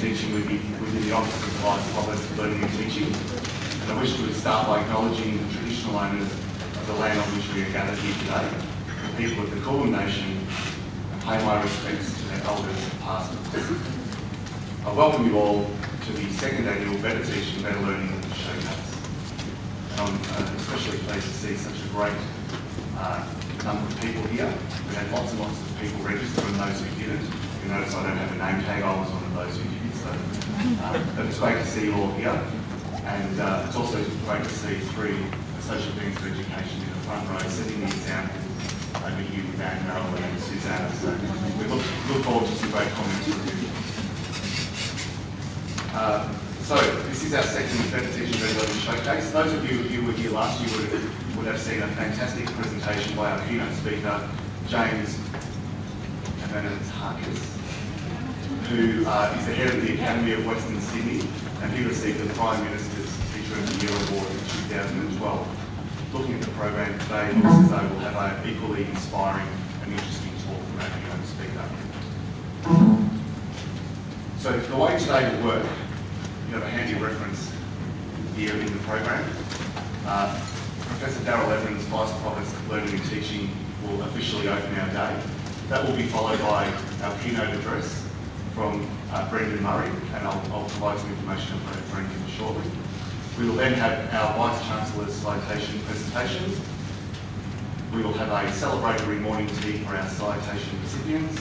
teaching within the Office of Vice Provost of Learning and Teaching. And I wish to start by acknowledging the traditional owners of the land on which we are gathered here today, the people of the Kulin Nation, and pay my respects to their elders past and present. I welcome you all to the second annual Better Teaching, Better Learning Showcase. I'm especially pleased to see such a great number of people here. We had lots and lots of people register, and those who didn't. You notice I don't have a name tag, I was one of those who did, so but it's great to see you all here. And it's also great to see three Associate Deans for Education in the front row setting the example over here with Anne, Darrell and Susanna. So we look forward to some great comments from you. So this is our second Better Teaching, Better Learning Showcase. Those of you who were here last year would have seen a fantastic presentation by our keynote speaker, James Harkis, who is the head of the Academy of Western Sydney, and he received the Prime Minister's Teacher of the Year Award in 2012. Looking at the program today, it looks as though we'll have an equally inspiring and interesting talk from our keynote speaker. So the way today will work, you have a handy reference here in the program. Professor Darrell Evans, Vice Provost of Learning and Teaching, will officially open our day. That will be followed by our keynote address from Brendan Murray, and I'll provide some information about Brendan shortly. We will then have our Vice Chancellor's citation presentations. We will have a celebratory morning tea for our citation recipients.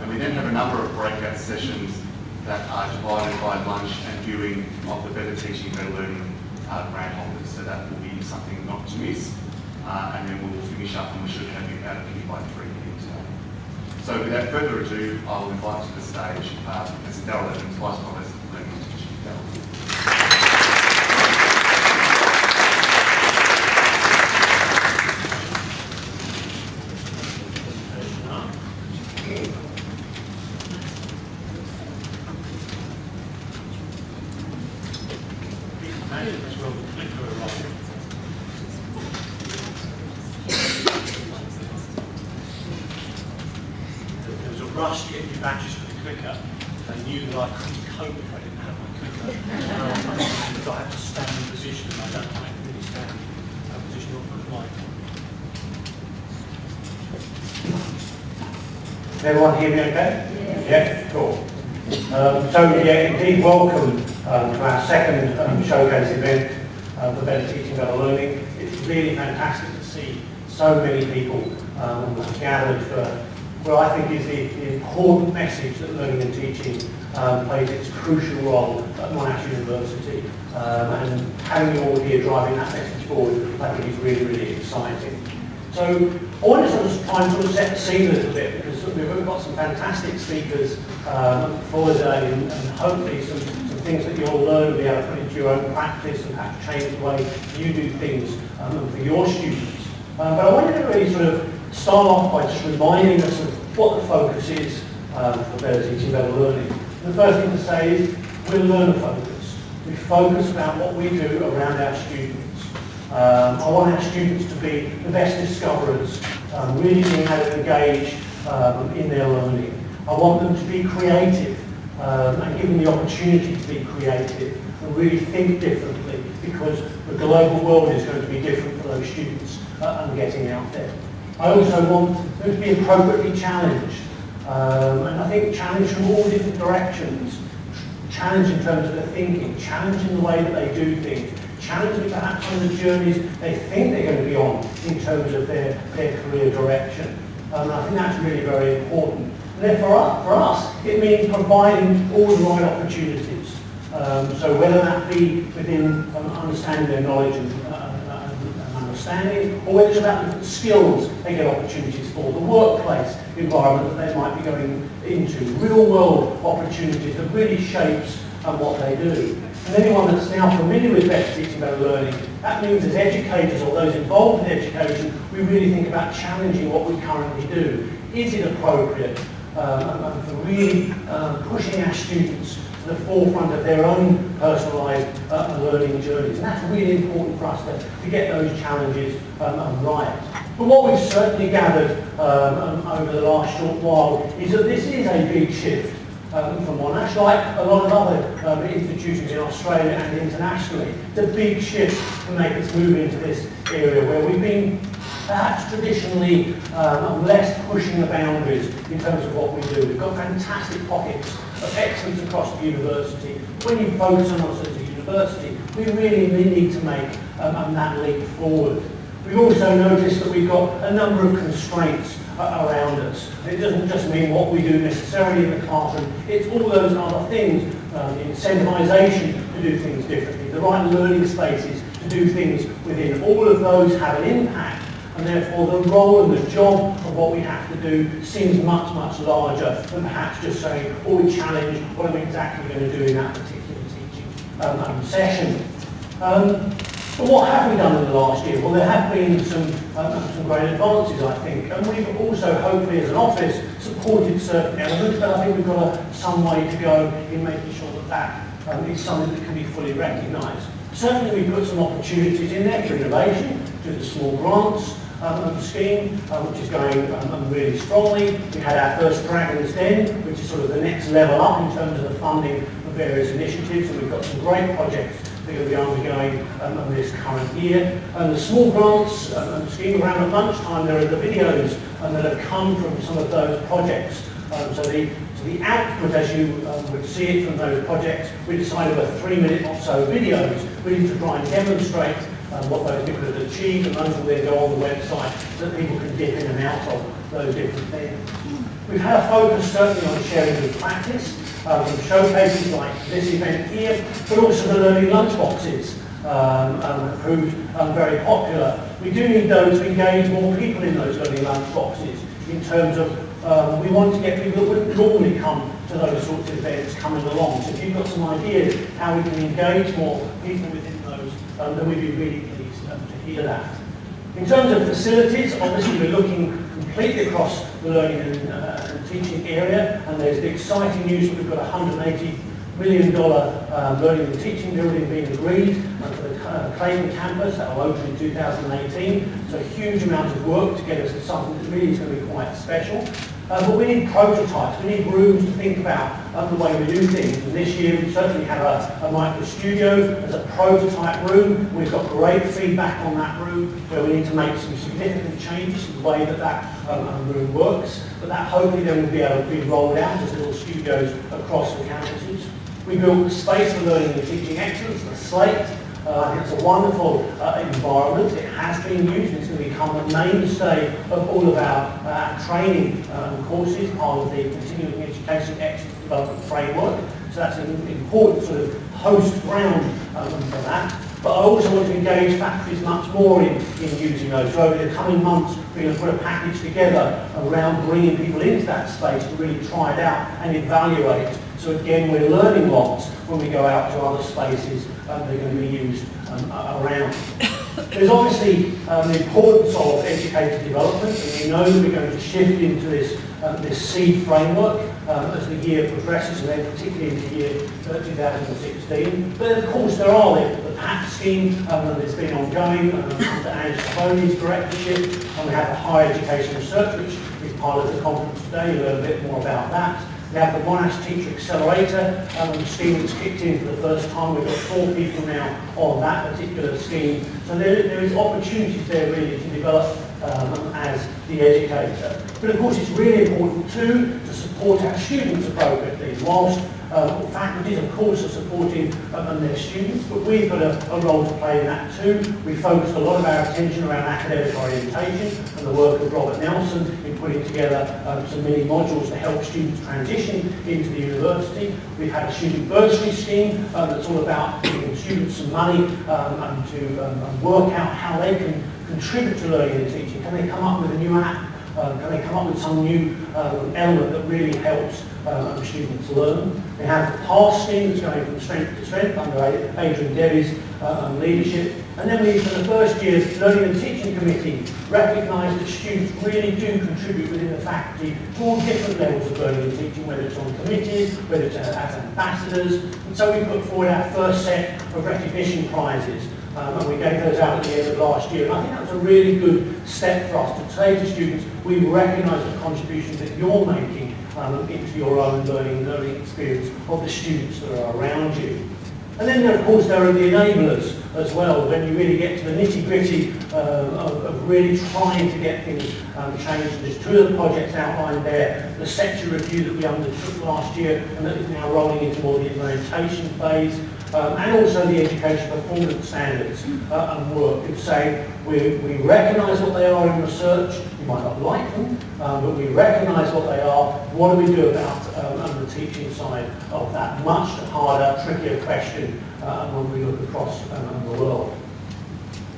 And we then have a number of breakout sessions that are divided by lunch and viewing of the Better Teaching, Better Learning grant holders. So that will be something not to miss. And then we will finish up, and we should have you out of here by 3 p.m. today. So without further ado, I will invite to the stage Professor Darrell Evans, Vice Provost of Learning and Teaching. Rush to get new batches for the clicker. They knew that I couldn't cope if I didn't have my clicker. So I have to stand in position, and I don't like really stand in a position of my mic. Everyone hear me okay? Yeah, cool. Indeed, welcome to our second showcase event for Better Teaching, Better Learning. It's really fantastic to see so many people gathered for what I think is the important message that learning and teaching plays its crucial role at Monash University. And having you all here driving that message forward, I think is really, really exciting. So I want to sort of try and set the scene a little bit, because we've got some fantastic speakers for the day, and hopefully some things that you'll learn and be able to put into your own practice and have to change the way you do things for your students. But I wanted to really sort of start off by just reminding us of what the focus is for Better Teaching, Better Learning. And the first thing to say is we're learner focused. We focus about what we do around our students. I want our students to be the best discoverers, really being able to engage in their learning. I want them to be creative and give them the opportunity to be creative and really think differently, because the global world is going to be different for those students and getting out there. I also want them to be appropriately challenged, and I think challenged from all different directions. Challenge in terms of their thinking, challenge in the way that they do things, challenge perhaps on the journeys they think they're going to be on in terms of their career direction. And I think that's really very important. And then for us, it means providing all the right opportunities. So whether that be within understanding their knowledge and understanding, or whether it's about the skills they get opportunities for, the workplace environment that they might be going into, real world opportunities that really shapes what they do. And anyone that's now familiar with Better Teaching, Better Learning, that means as educators or those involved in education, we really think about challenging what we currently do. Is it appropriate for really pushing our students to the forefront of their own personalised learning journeys? And that's really important for us to get those challenges right. But what we've certainly gathered over the last short while is that this is a big shift from Monash, like a lot of other institutions in Australia and internationally. It's a big shift to make us move into this area where we've been perhaps traditionally less pushing the boundaries in terms of what we do. We've got fantastic pockets of excellence across the university. When you focus on us as a university, we really need to make that leap forward. We've also noticed that we've got a number of constraints around us. It doesn't just mean what we do necessarily in the classroom, it's all those other things, the incentivisation to do things differently, the right learning spaces to do things within. All of those have an impact, and therefore the role and the job of what we have to do seems much, much larger than perhaps just saying, oh, we challenge what I'm exactly going to do in that particular teaching session. But what have we done in the last year? Well, there have been some great advances, I think, and we've also, hopefully as an office, supported certain elements, but I think we've got some way to go in making sure that is something that can be fully recognised. Certainly we've put some opportunities in there for innovation, through the small grants scheme, which is going really strongly. We had our first Dragon's Den, which is sort of the next level up in terms of the funding of various initiatives, and we've got some great projects that are going to be undergoing this current year. And the small grants scheme, around at lunchtime, there are the videos that have come from some of those projects. So the output, as you would see it from those projects, we decided were 3-minute or so videos, really to try and demonstrate what those people have achieved, and those will then go on the website so that people can dip in and out of those different things. We've had a focus certainly on sharing good practice, from showcases like this event here, but also the learning lunchboxes have proved very popular. We do need those to engage more people in those learning lunchboxes in terms of we want to get people that wouldn't normally come to those sorts of events coming along. So if you've got some ideas how we can engage more people within those, then we'd be really pleased to hear that. In terms of facilities, obviously we're looking completely across the learning and teaching area, and there's the exciting news that we've got a $180 million learning and teaching building being agreed for the Clayton campus that will open in 2018. So a huge amount of work to get us to something that really is going to be quite special. But we need prototypes, we need rooms to think about the way we do things. And this year we certainly have a micro studio as a prototype room. We've got great feedback on that room where we need to make some significant changes in the way that room works. But that hopefully then will be able to be rolled out as little studios across the campuses. We built a space for learning and teaching excellence, the Slate. It's a wonderful environment. It has been used. It's going to become a mainstay of all of our training courses, part of the Continuing Education Excellence Development Framework. So that's an important sort of host ground for that. But I also want to engage faculties much more in using those. So over the coming months, we're going to put a package together around bringing people into that space to really try it out and evaluate. So again, we're learning lots when we go out to other spaces that are going to be used around. There's obviously the importance of educator development, and you know that we're going to shift into this SEED framework as the year progresses, and then particularly into year 2016. But of course there are the PAT scheme that's been ongoing under Ange Savoni's directorship, and we have the Higher Education Research, which is part of the conference today. You'll learn a bit more about that. We have the Monash Teacher Accelerator scheme that's kicked in for the first time. We've got 4 people now on that particular scheme. So there is opportunities there really to develop as the educator. But of course it's really important too to support our students appropriately. Whilst faculties of course are supporting their students, but we've got a role to play in that too. We focused a lot of our attention around academic orientation and the work of Robert Nelson in putting together some mini modules to help students transition into the university. We've had a student bursary scheme that's all about giving students some money to work out how they can contribute to learning and teaching. Can they come up with a new app? Can they come up with some new element that really helps students learn? We have the PASS scheme that's going from strength to strength under Adrian Debbie's leadership. And then we, for the first year, Learning and Teaching Committee recognised that students really do contribute within the faculty to all different levels of learning and teaching, whether it's on committees, whether it's as ambassadors. And so we put forward our first set of recognition prizes. And we gave those out at the end of last year. And I think that was a really good step for us to say to students, we recognise the contributions that you're making into your own learning experience of the students that are around you. And then, of course, there are the enablers as well, when you really get to the nitty-gritty of really trying to get things changed. There's two of the projects outlined there, the sector review that we undertook last year and that is now rolling into more the implementation phase, and also the education performance standards and work. It's saying we recognise what they are in research, you might not like them, but we recognise what they are. What do we do about the teaching side of that much harder, trickier question when we look across the world?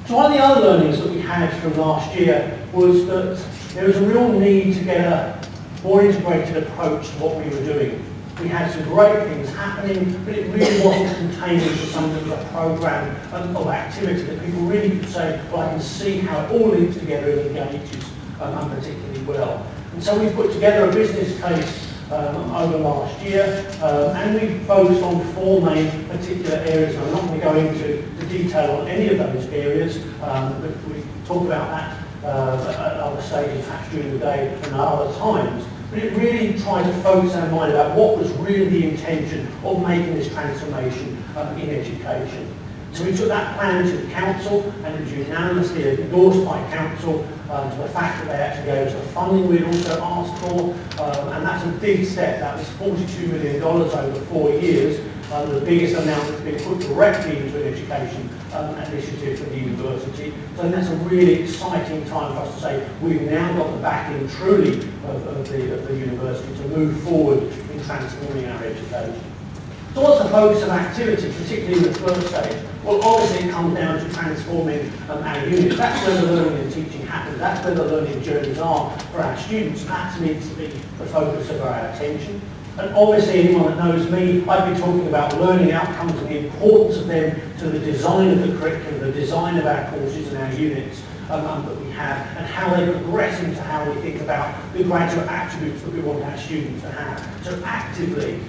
So one of the other learnings that we had from last year was that there was a real need to get a more integrated approach to what we were doing. We had some great things happening, but it really wasn't contained into something of a programme of activity that people really could say, well, I can see how it all links together and engages particularly well. And so we put together a business case over last year, and we focused on four main particular areas. I'm not going to go into the detail on any of those areas, but we talk about that at other stages, perhaps during the day and at other times. But it really tried to focus our mind about what was really the intention of making this transformation in education. So we took that plan to the council, and it was unanimously endorsed by council to the fact that they actually gave us the funding we'd also asked for, and that's a big step. That was $42 million over 4 years, the biggest amount that's been put directly into an education initiative for the university. So that's a really exciting time for us to say we've now got the backing truly of the university to move forward in transforming our education. So what's the focus of activity, particularly in the first stage? Well, obviously it comes down to transforming our units. That's where the learning and teaching happens. That's where the learning journeys are for our students. That needs to be the focus of our attention. And obviously anyone that knows me, I've been talking about learning outcomes and the importance of them to the design of the curriculum, the design of our courses and our units that we have, and how they progress into how we think about the graduate attributes that we want our students to have. So actively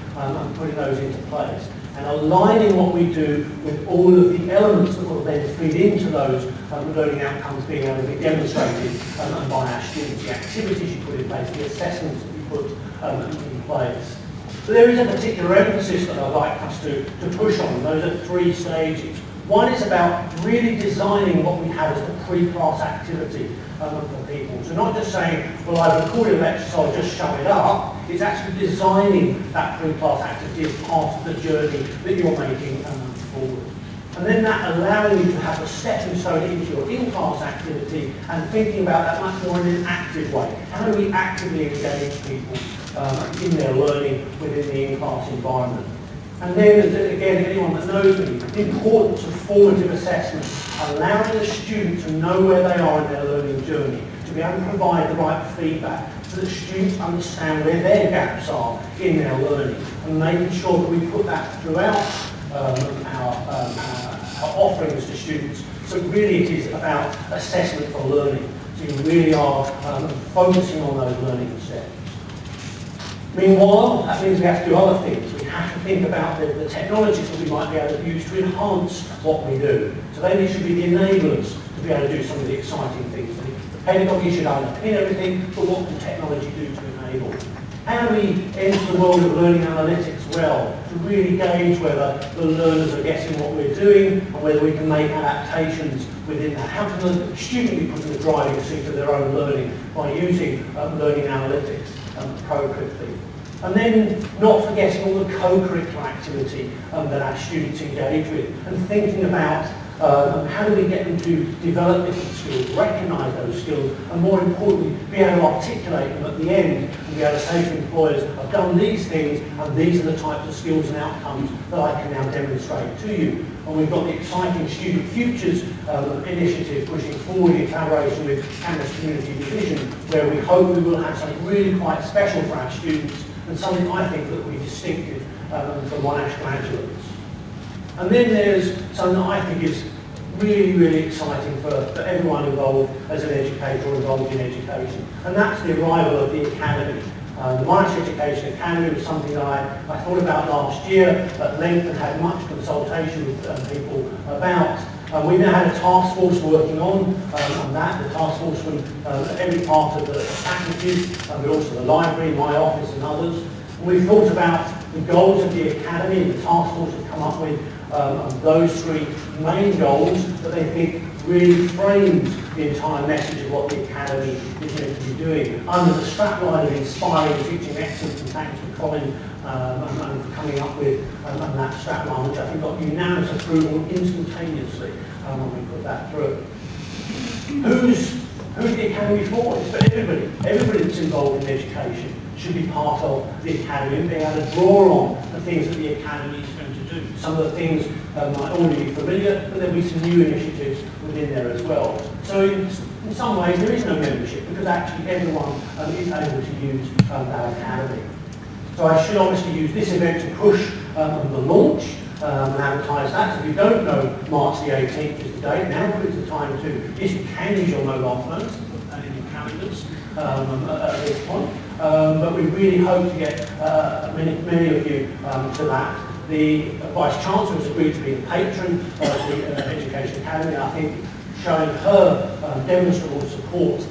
putting those into place and aligning what we do with all of the elements that will then feed into those learning outcomes being able to be demonstrated by our students, the activities you put in place, the assessments that you put in place. So there is a particular emphasis that I'd like us to push on, and those are three stages. One is about really designing what we have as the pre-class activity for people. So not just saying, well, I've recorded a lecture, so I'll just shove it up. It's actually designing that pre-class activity as part of the journey that you're making forward. And then that allowing you to have a stepping stone into your in-class activity and thinking about that much more in an active way. How do we actively engage people in their learning within the in-class environment? And then, again, anyone that knows me, the importance of formative assessment, allowing the student to know where they are in their learning journey, to be able to provide the right feedback so that students understand where their gaps are in their learning, and making sure that we put that throughout our offerings to students. So really it is about assessment for learning. So you really are focusing on those learning steps. Meanwhile, that means we have to do other things. We have to think about the technologies that we might be able to use to enhance what we do. So they should be the enablers to be able to do some of the exciting things. The pedagogy should underpin everything, but what can technology do to enable? How do we enter the world of learning analytics well to really gauge whether the learners are getting what we're doing and whether we can make adaptations within that? How can the student be put in the driving seat of their own learning by using learning analytics appropriately? And then not forgetting all the co-curricular activity that our students engage with, and thinking about how do we get them to develop different skills, recognise those skills, and more importantly, be able to articulate them at the end and be able to say to employers, I've done these things, and these are the types of skills and outcomes that I can now demonstrate to you. And we've got the exciting Student Futures initiative pushing forward in collaboration with Campus Community Division, where we hope we will have something really quite special for our students, and something I think that will be distinctive for Monash graduates. And then there's something that I think is really, really exciting for everyone involved as an educator or involved in education, and that's the arrival of the Academy. The Monash Education Academy was something that I thought about last year at length and had much consultation with people about. We now had a task force working on that. The task force from every part of the faculty, but also the library, my office and others. And we thought about the goals of the academy, and the task force have come up with those three main goals that they think really frames the entire message of what the academy is meant to be doing. Under the strapline of inspiring teaching excellence, and thanks to Colin and for coming up with that strapline, which I think got unanimous approval instantaneously when we put that through. Who's the academy for? It's for everybody. Everybody that's involved in education should be part of the academy and being able to draw on the things that the academy is going to do. Some of the things might already be familiar, but there'll be some new initiatives within there as well. So in some ways there is no membership because actually everyone is able to use that academy. So I should obviously use this event to push the launch and advertise that. So if you don't know, March the 18th is the date. Now is the time to, yes, you can use your mobile phones and in your calendars at this point. But we really hope to get many of you to that. The Vice Chancellor has agreed to be the patron of the Education Academy, and I think showing her demonstrable support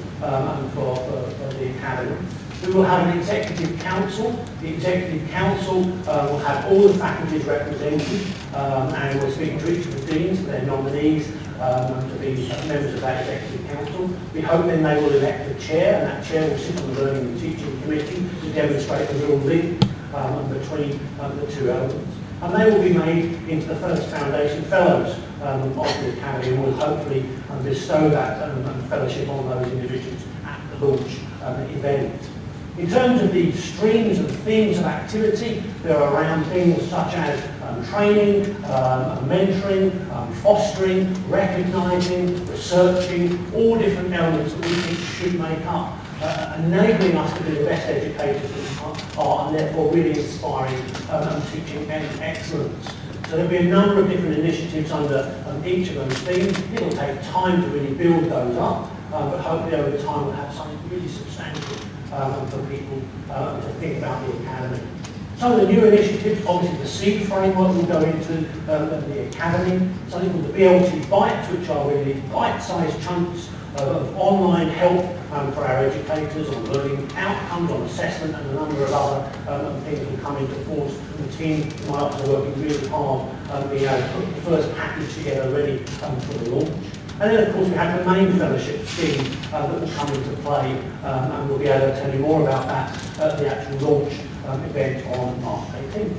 for the Academy. We will have an Executive Council. The Executive Council will have all the faculties represented, and we're speaking to each of the deans, their nominees, to be members of that Executive Council. We hope then they will elect the chair, and that chair will sit on the Learning and Teaching Committee to demonstrate the real link between the two elements. And they will be made into the first Foundation Fellows of the Academy, and will hopefully bestow that fellowship on those individuals at the launch event. In terms of the streams and themes of activity, there are around things such as training, mentoring, fostering, recognising, researching, all different elements that we think should make up, enabling us to be the best educators that we are, and therefore really inspiring teaching excellence. So there'll be a number of different initiatives under each of those themes. It'll take time to really build those up, but hopefully over time we'll have something really substantial for people to think about the Academy. Some of the new initiatives, obviously the seed framework will go into the Academy, something called the BLT Bites, which are really bite-sized chunks of online help for our educators on learning outcomes, on assessment, and a number of other things will come into force. And the team in my office are working really hard being able to put the first package together ready for the launch. And then, of course, we have the main fellowship scheme that will come into play, and we'll be able to tell you more about that at the actual launch event on March 18th.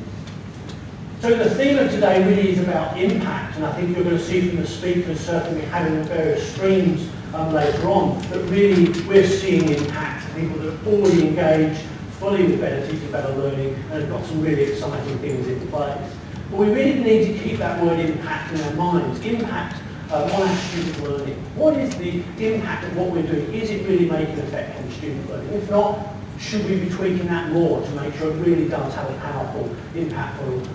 So the theme of today really is about impact, and I think you're going to see from the speakers, certainly having the various streams later on, that really we're seeing impact, people that are already engaged fully with Better Teaching, Better Learning, and have got some really exciting things in place. But we really need to keep that word impact in our minds. Impact on our student learning. What is the impact of what we're doing? Is it really making an effect on student learning? If not, should we be tweaking that more to make sure it really does have a powerful, impactful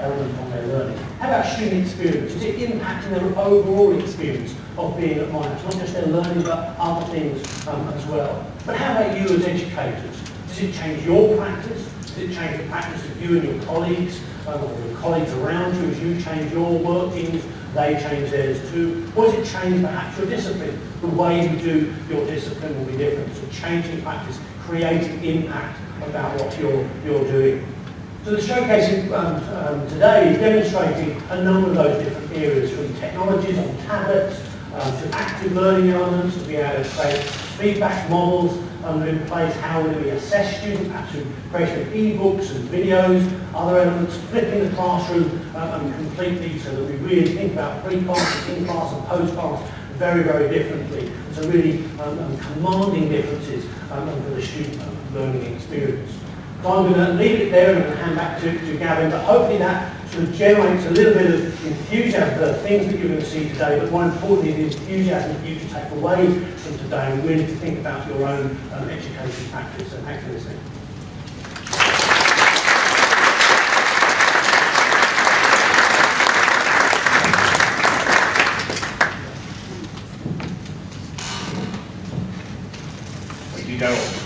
element on their learning? How about student experience? Is it impacting their overall experience of being at Monash? Not just their learning, but other things as well. But how about you as educators? Does it change your practice? Does it change the practice of you and your colleagues, or your colleagues around you as you change your workings? They change theirs too. Or does it change perhaps your discipline? The way you do your discipline will be different. So changing practice, creating impact about what you're doing. So the showcase today is demonstrating a number of those different areas, from technologies on tablets to active learning elements, to be able to create feedback models in place, how do we assess students, perhaps through creation of e-books and videos, other elements, flipping the classroom completely so that we really think about pre-class, in-class and post-class very, very differently. So really commanding differences for the student learning experience. So I'm going to leave it there and I'm going to hand back to Gavin, but hopefully that sort of generates a little bit of enthusiasm for the things that you're going to see today, but more importantly, the enthusiasm for you to take away from today and really to think about your own education practice. So thanks for listening. Thank you, Darrell.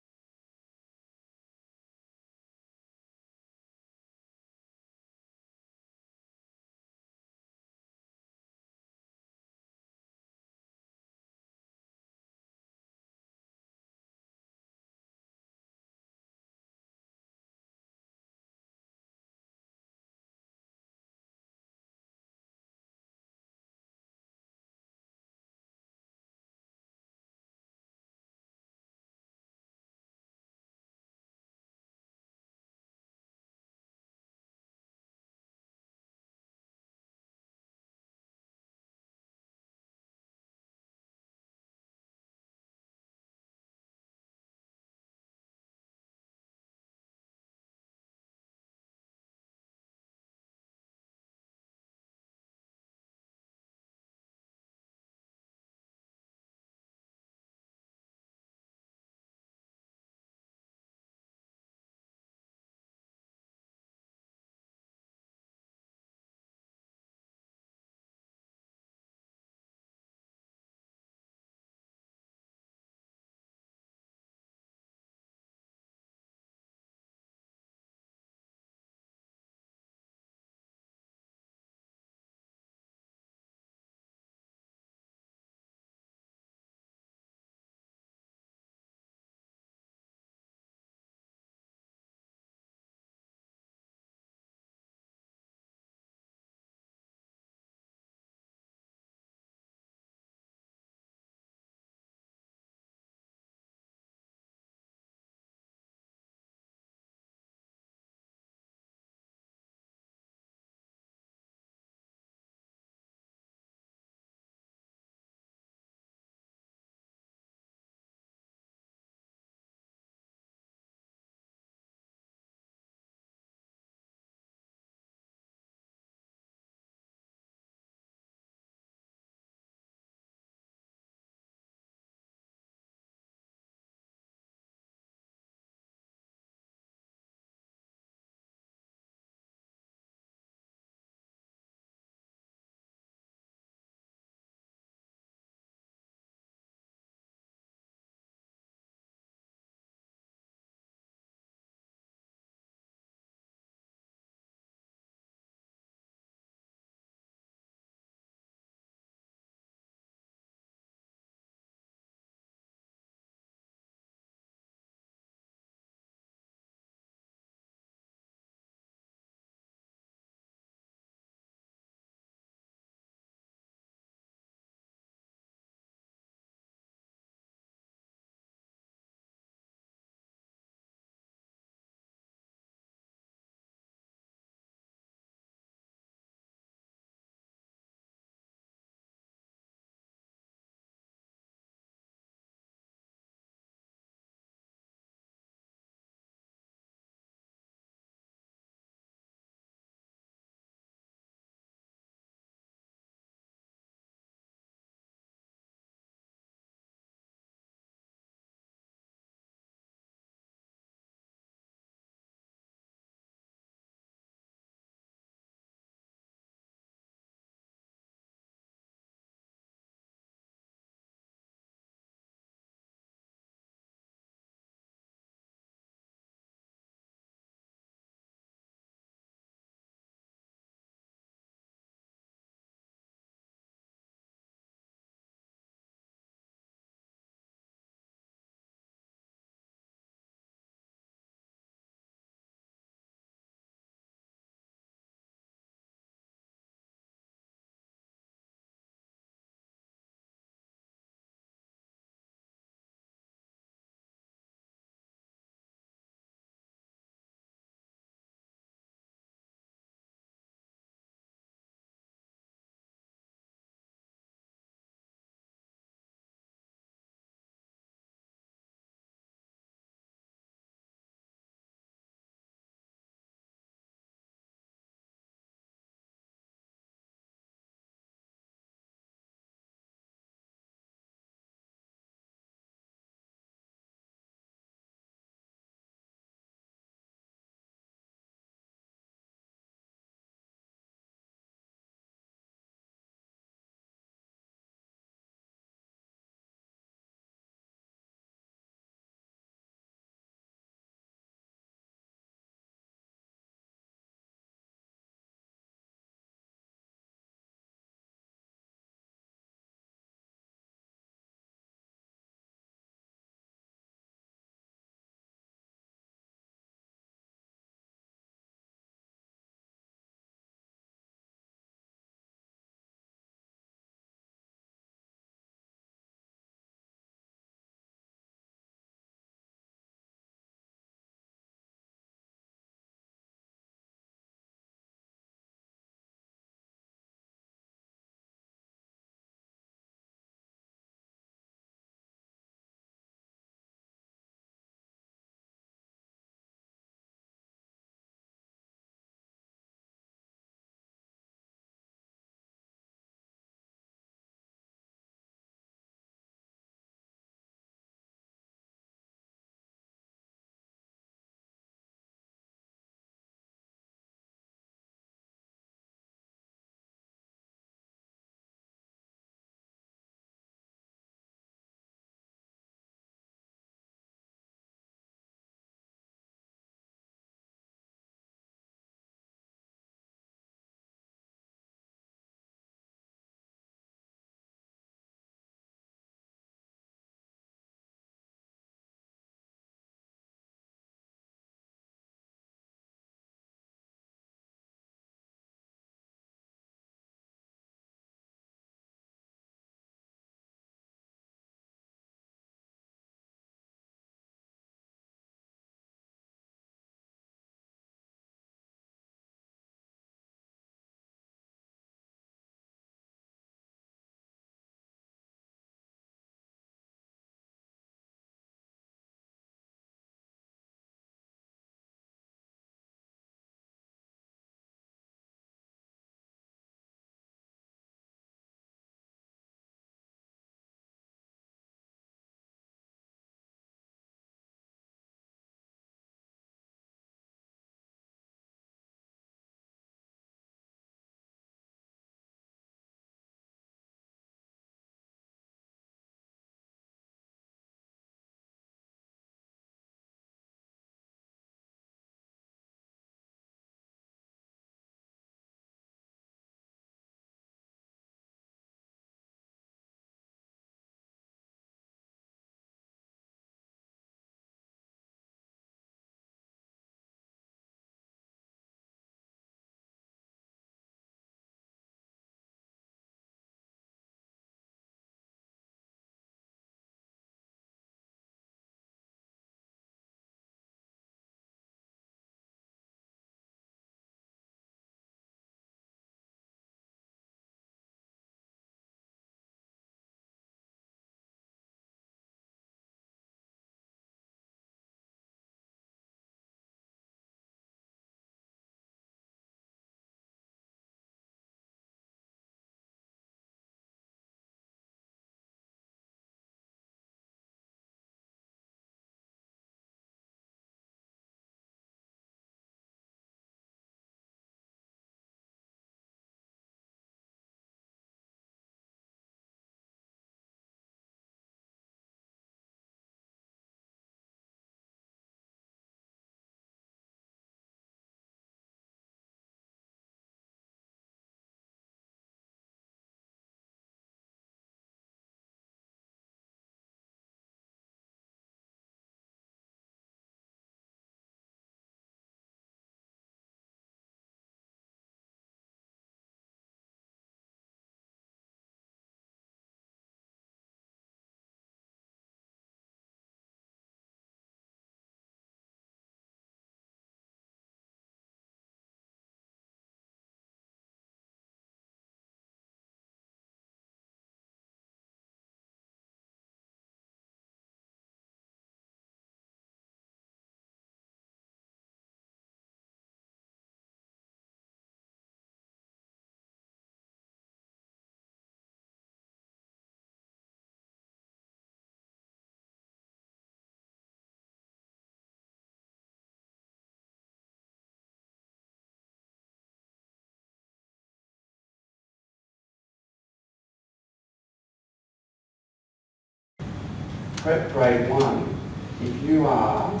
prep grade 1, if you are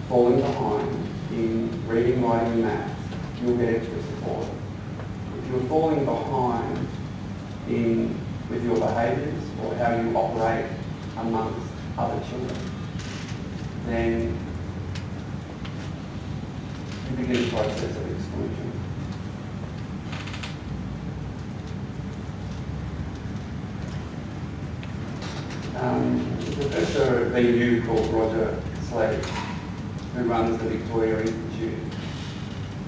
falling behind in reading, writing and maths, you'll get extra support. If you're falling behind with your behaviours or how you operate amongst other children, then you begin a process of exclusion. A professor at MU called Roger Slade, who runs the Victoria Institute,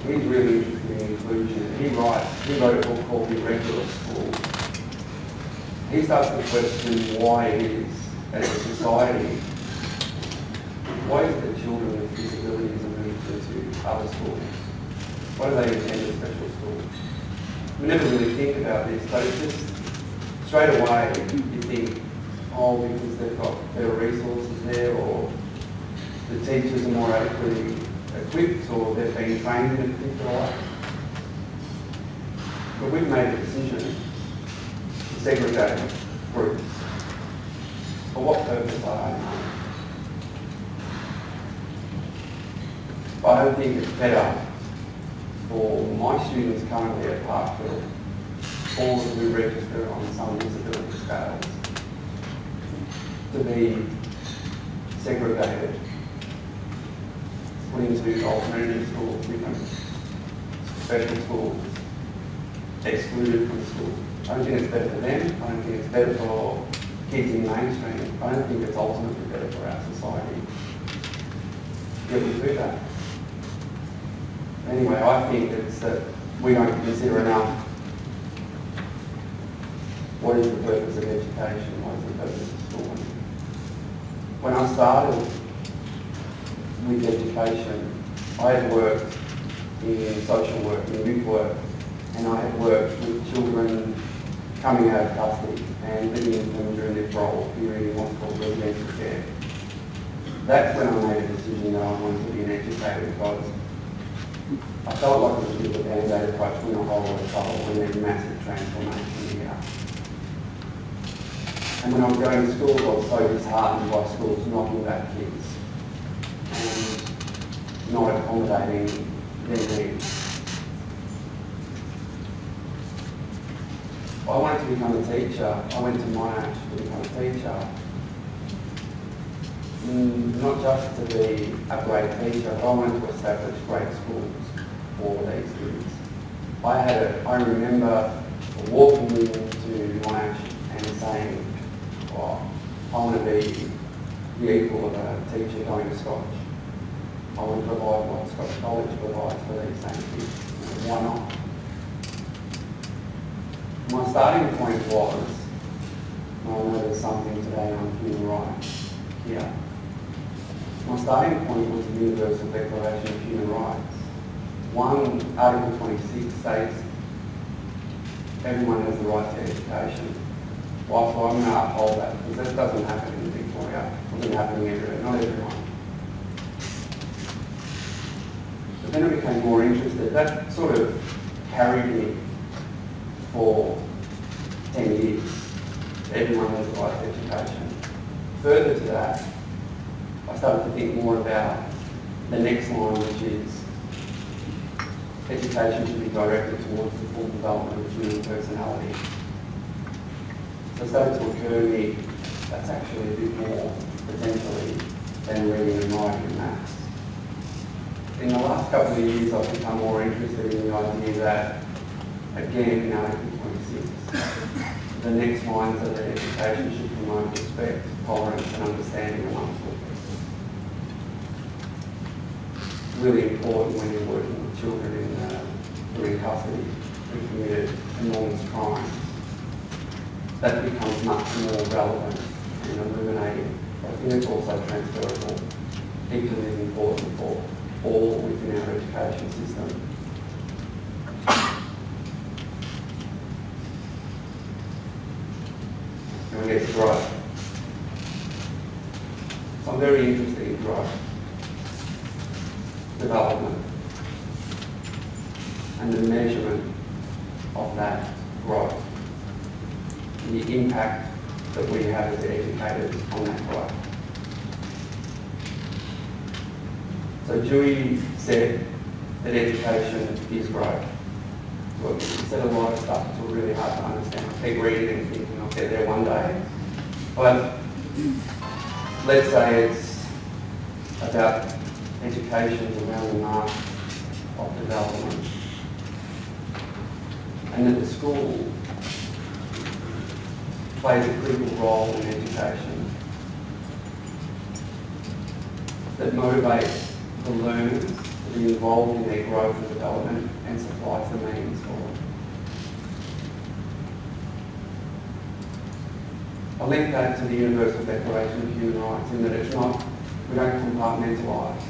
he's really interested in inclusion. He wrote a book called The Irregular School. He starts to question why it is, as a society, why is it that children with disabilities are moved into other schools? Why do they attend special schools? We never really think about this, but it's just straight away you think, oh, because they've got better resources there, or the teachers are more adequately equipped, or they've been trained in a particular way. But we've made a decision to segregate groups. For what purpose, I don't know. But I don't think it's better for my students currently at Parkville, all who register on some disability scales, to be segregated, put into alternative schools, different special schools, excluded from school. I don't think it's better for them. I don't think it's better for kids in mainstream. I don't think it's ultimately better for our society. Yet we do that. Anyway, I think it's that we don't consider enough what is the purpose of education, what is the purpose of schooling. When I started with education, I had worked in social work, in youth work, and I had worked with children coming out of custody and living with them during their parole period in what's called residential care. That's when I made a decision that I wanted to be an educator, because I felt like it was a bit of a band-aid approach when a whole lot of trouble, when there's massive transformation here. And when I was going to schools, I was so disheartened by schools knocking back kids and not accommodating their needs. I wanted to become a teacher. I went to Monash to become a teacher. Not just to be a great teacher, but I wanted to establish great schools for these kids. I remember walking into Monash and saying, oh, I want to be the equal of a teacher going to Scotch. I want to provide what Scotch College provides for these same kids. Why not? My starting point was, I know there's something today on human rights here. My starting point was the Universal Declaration of Human Rights. Article 26 states everyone has the right to education. Well, so I'm going to uphold that, because that doesn't happen in Victoria. It doesn't happen everywhere, not everyone. But then I became more interested. That sort of carried me for 10 years. Everyone has the right to education. Further to that, I started to think more about the next line, which is education should be directed towards the full development of human personality. So it started to occur to me that's actually a bit more, potentially, than reading and writing and maths. In the last couple of years, I've become more interested in the idea that, again, in Article 26, the next lines are that education should promote respect, tolerance and understanding amongst all people. It's really important when you're working with children who are in custody who committed enormous crimes. That becomes much more relevant and illuminating. But I think it's also transferable, equally as important for all within our education system. And we get to growth. So I'm very interested in growth, development, and the measurement of that growth, the impact that we have as educators on that growth. So Dewey said that education is growth. Well, he said a lot of stuff that's really hard to understand. I keep reading and thinking I'll get there one day. But let's say it's about education around the mark of development. And that the school plays a critical role in education that motivates the learners to be involved in their growth and development and supplies the means for it. I link that to the Universal Declaration of Human Rights in that it's not, we don't compartmentalise.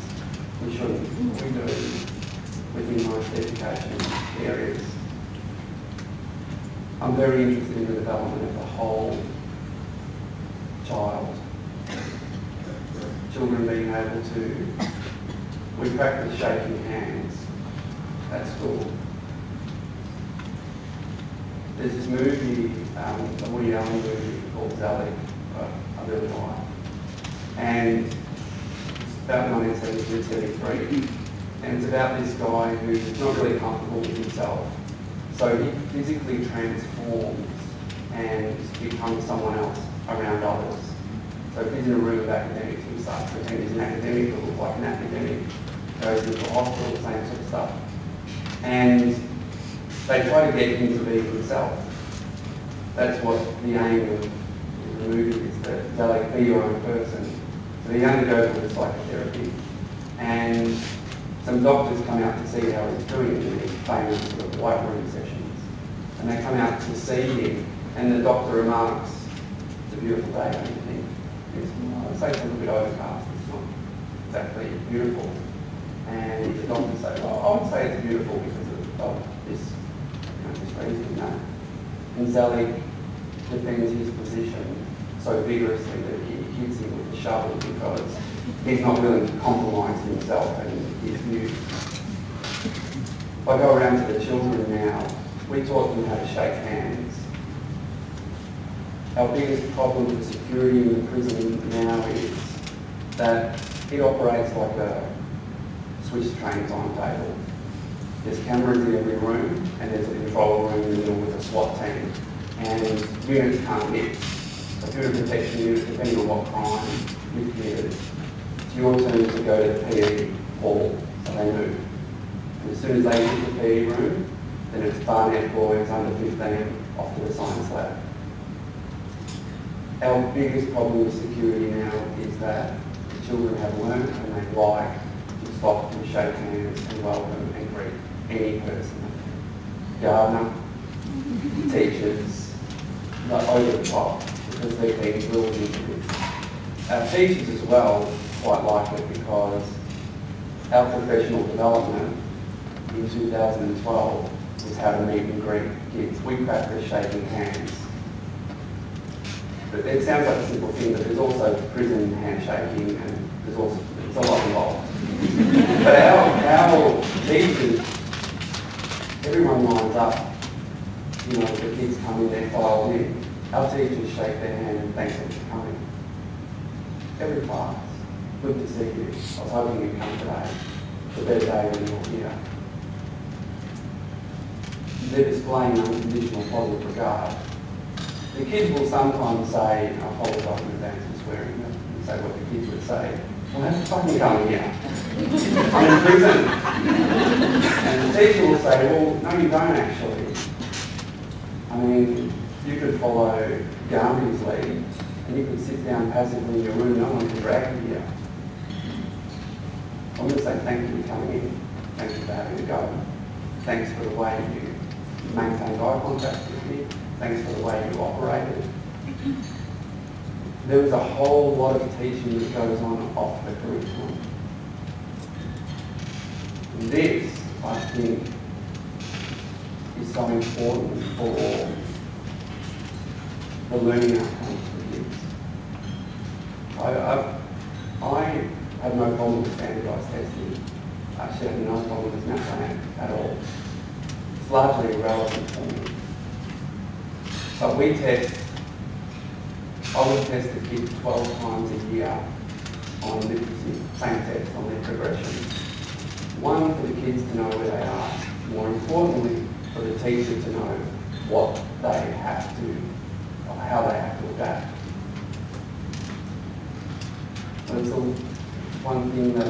We shouldn't. We do within most education areas. I'm very interested in the development of the whole child. Children being able to, we practice shaking hands at school. There's this movie, a Woody Allen movie called Sally, I really like. And it's about 1973, and it's about this guy who's not really comfortable with himself. So he physically transforms and becomes someone else around others. So if he's in a room of academics, he starts to pretend he's an academic or looks like an academic, goes into a hospital, same sort of stuff. And they try to get him to be himself. That's what the aim of the movie is, that they're like, be your own person. So he undergoes all this psychotherapy, and some doctors come out to see how he's doing in these famous sort of white room sessions. And they come out to see him, and the doctor remarks, it's a beautiful day, don't you think? I'd say it's a little bit overcast, it's not exactly beautiful. And the doctor say, well, I would say it's beautiful because of this, this reason, no. And Sally defends his position so vigorously that he hits him with a shovel because he's not willing to compromise himself and his views. If I go around to the children now, we taught them how to shake hands. Our biggest problem with security in the prison now is that it operates like a Swiss train timetable. There's cameras in every room, and there's a control room in the middle with a SWAT team, and units can't mix. So if you're a protection unit, depending on what crime you've committed, it's your turn to go to the PE hall, so they move. And as soon as they hit the PE room, then it's Barnet boys under 15 off to the science lab. Our biggest problem with security now is that the children have learned and they like to stop and shake hands and welcome and greet any person. Gardener, teachers, not over the top because they're being drilled into it. Our teachers as well quite like it because our professional development in 2012 was how to meet and greet kids. We practice shaking hands. But it sounds like a simple thing, but there's also prison handshaking and there's a lot involved. But our teachers, everyone lines up. You know, the kids come in, they're filed in. Our teachers shake their hand and thank them for coming. Every class. Good to see you. I was hoping you'd come today. It's a better day when you're here. They're displaying unconditional positive regard. The kids will sometimes say, I apologise in advance for swearing, and say what the kids would say. Well, that's fucking coming here. I'm in prison. And the teacher will say, well, no, you don't actually. I mean, you could follow Gandhi's lead, and you could sit down passively in your room, no one can drag you here. I'm going to say thank you for coming in. Thank you for having a go. Thanks for the way you maintained eye contact with me. Thanks for the way you operated. There is a whole lot of teaching that goes on off the curriculum. This, I think, is so important for the learning outcomes for kids. I have no problem with standardised testing. I actually have no problem with NAPLAN at all. It's largely irrelevant for me. But we test I would test the kids 12 times a year on literacy, same test on their progression. One, for the kids to know where they are. More importantly, for the teacher to know what they have to, or how they have to adapt. There's one thing that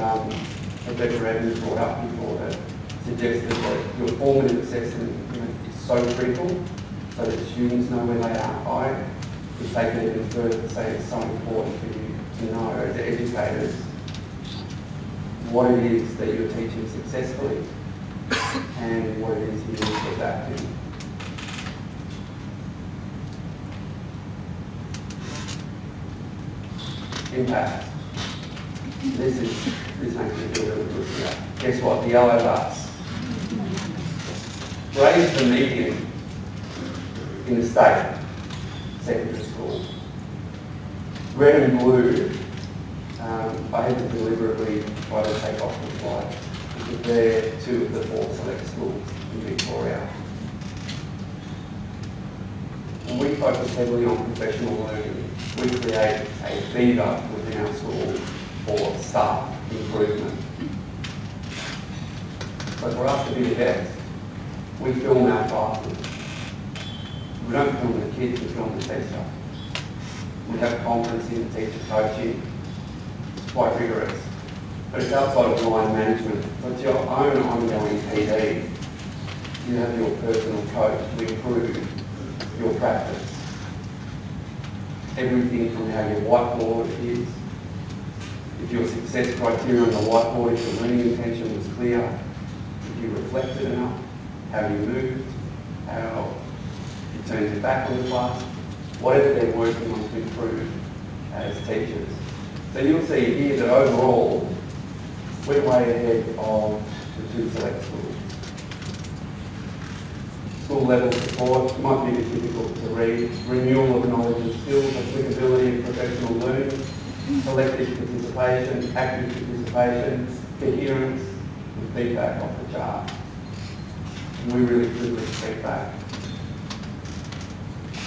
Rebecca Evans brought up before that suggested that your formative assessment is so critical so that students know where they are. I would take it even further to say it's so important for you to know as educators what it is that you're teaching successfully and what it is you need to adapt to. Impact. This makes me feel really good here. Guess what? The yellow bus. Raise the median in the state secondary school. Red and blue, I had to deliberately try to take off the slide because they're two of the 4 select schools in Victoria. And we focus heavily on professional learning. We create a feeder within our school for staff improvement. So for us to be the best, we film our classes. We don't film the kids, we film the teacher. We have conference in the teacher coaching. It's quite rigorous. But it's outside of line management. So it's your own ongoing PD. You have your personal coach to improve your practice. Everything from how your whiteboard is, if your success criteria on the whiteboard, if your learning intention was clear, if you reflected enough, how you moved, how you turned your back on the class, whatever they're working on to improve as teachers. So you'll see here that overall, we're way ahead of the 2 select schools. School level support might be difficult to read. Renewal of knowledge and skills, applicability and professional learning, collective participation, active participation, coherence, and feedback off the chart. And we really privilege feedback.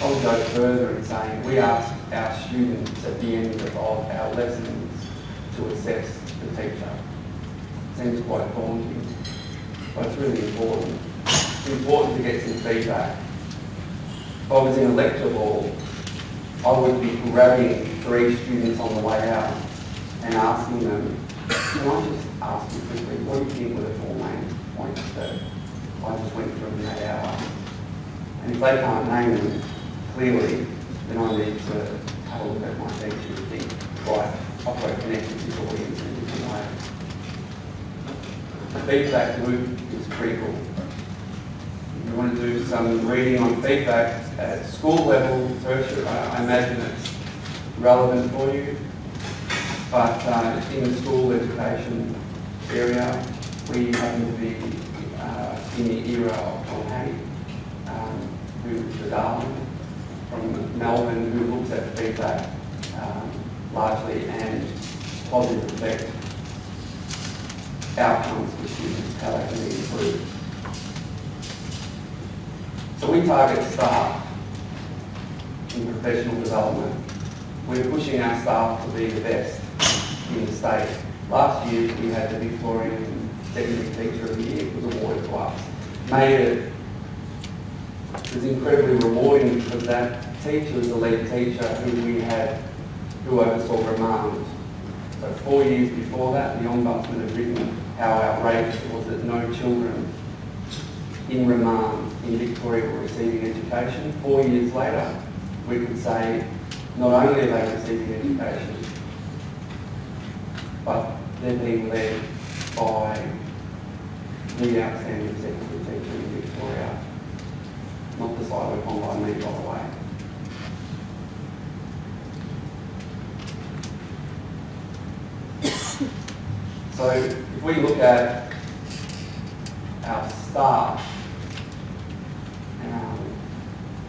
I would go further in saying we ask our students at the end of our lessons to assess the teacher. Seems quite daunting, but it's really important. It's important to get some feedback. If I was in a lecture hall, I would be grabbing 3 students on the way out and asking them, can I just ask you quickly, what do you think were the 4 main points that I just went through in that hour? And if they can't name them clearly, then I need to have a look at my teacher and think, right, I've got to connect with this audience in a different way. The feedback loop is critical. If you want to do some reading on feedback at school level, tertiary, I imagine it's relevant for you. But in the school education area, we happen to be in the era of Tom Hattie, who's the darling from Melbourne, who looks at feedback largely and positive effect outcomes for students, how they can be improved. So we target staff in professional development. We're pushing our staff to be the best in the state. Last year we had the Victorian Secondary Teacher of the Year. It was awarded to us. It was incredibly rewarding because that teacher was the lead teacher who oversaw remand. So 4 years before that, the Ombudsman had written how outrageous it was that no children in remand in Victoria were receiving education. 4 years later, we could say not only are they receiving education, but they're being led by the outstanding secondary teacher in Victoria, not decided upon by me, by the way. So if we look at our staff,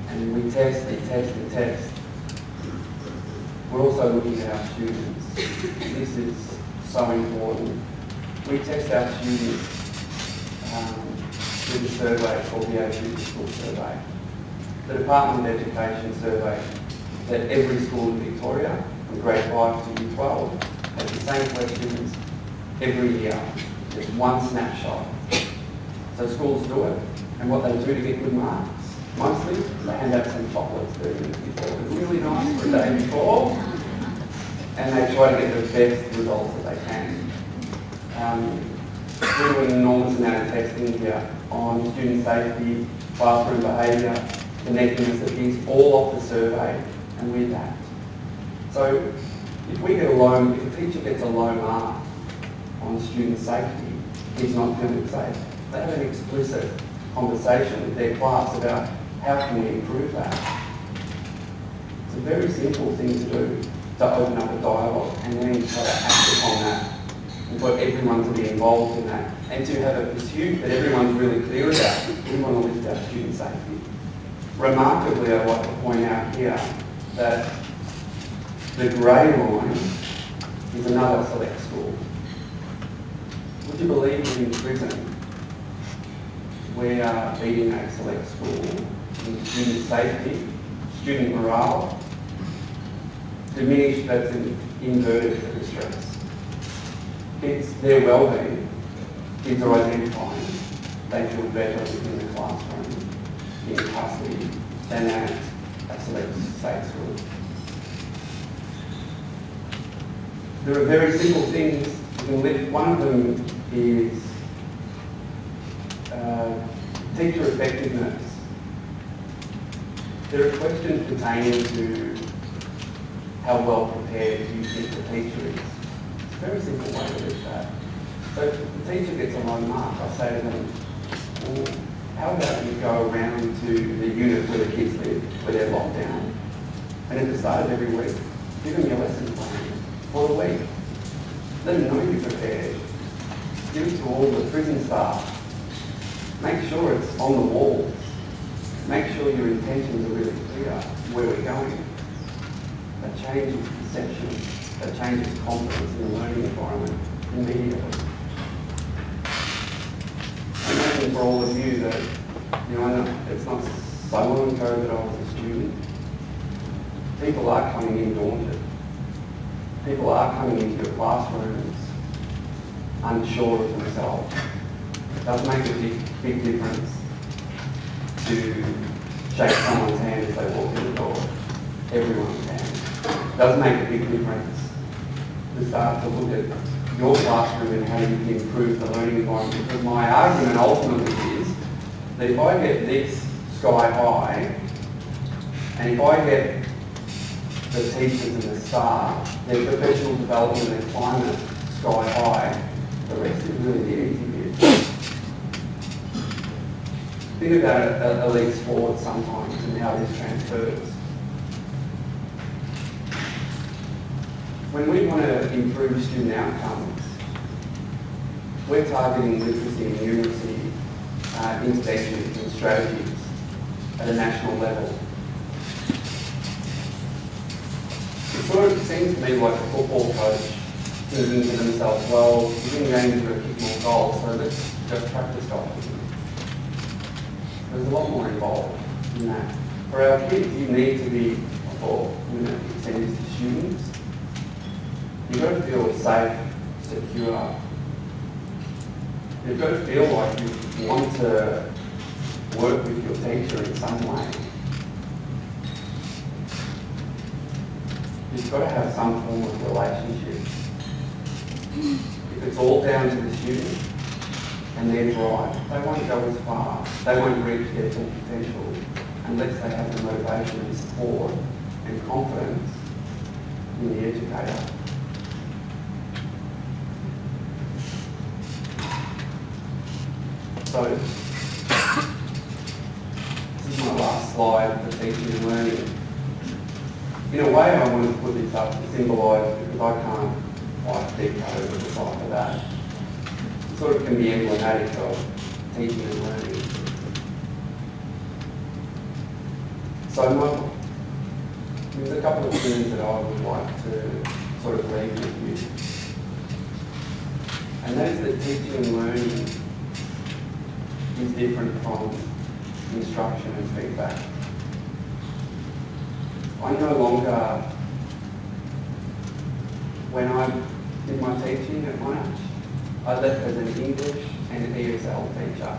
and we test and test and test, we're also looking at our students. This is so important. We test our students with a survey called the AU School Survey. The Department of Education survey that every school in Victoria, from grade 5 to year 12, has the same questions every year. There's one snapshot. So schools do it, and what they do to get good marks, mostly, they hand out some chocolates 30 minutes before. It's really nice for a day before, and they try to get the best results that they can. We do an enormous amount of testing here on student safety, classroom behaviour, connectedness of things, all off the survey, and we adapt. So if a teacher gets a low mark on student safety, he's not feeling safe. They have an explicit conversation with their class about how can we improve that. It's a very simple thing to do, to open up a dialogue and then try to act upon that and for everyone to be involved in that and to have a pursuit that everyone's really clear about. We want to lift our student safety. Remarkably, I'd like to point out here that the grey line is another select school. Would you believe in prison we are beating a select school in student safety, student morale, diminished, that's an inverted for distress. It's their well-being. Kids are identifying. They feel better within the classroom, in custody, than at a select state school. There are very simple things you can lift. One of them is teacher effectiveness. There are questions pertaining to how well prepared you think the teacher is. It's a very simple way to lift that. So if the teacher gets a low mark, I say to them, well, how about you go around to the unit where the kids live, where they're locked down, and at the start of every week, give them your lesson plan for the week. Let them know you're prepared. Give it to all the prison staff. Make sure it's on the walls. Make sure your intentions are really clear where we're going. That changes perception. That changes confidence in the learning environment immediately. I imagine for all of you that, I know it's not so long ago that I was a student. People are coming in daunted. People are coming into your classrooms unsure of themselves. It does make a big difference to shake someone's hand as they walk in the door. Everyone's hand. It does make a big difference to start to look at your classroom and how you can improve the learning environment. Because my argument ultimately is that if I get this sky high, and if I get the teachers and the staff, their professional development and climate sky high, the rest is really the easy bit. Think about a leap forward sometimes and how this transfers. When we want to improve student outcomes, we're targeting literacy and numeracy interventions and strategies at a national level. It sort of seems to me like a football coach thinking to themselves, well, we're going to kick more goals, so let's just practice goals. There's a lot more involved in that. For our kids, you need to be, or extend this to students, you've got to feel safe, secure. You've got to feel like you want to work with your teacher in some way. You've got to have some form of relationship. If it's all down to the student and they're bright, they won't go as far. They won't reach their full potential unless they have the motivation and support and confidence in the educator. So, this is my last slide for teaching and learning. In a way, I wanted to put this up to symbolise, because I can't like decode or decipher that. It sort of can be emblematic of teaching and learning. So there's a couple of things that I would like to sort of leave with you. And that is that teaching and learning is different from instruction and feedback. I no longer, when I did my teaching at Monash, I left as an English and an ESL teacher.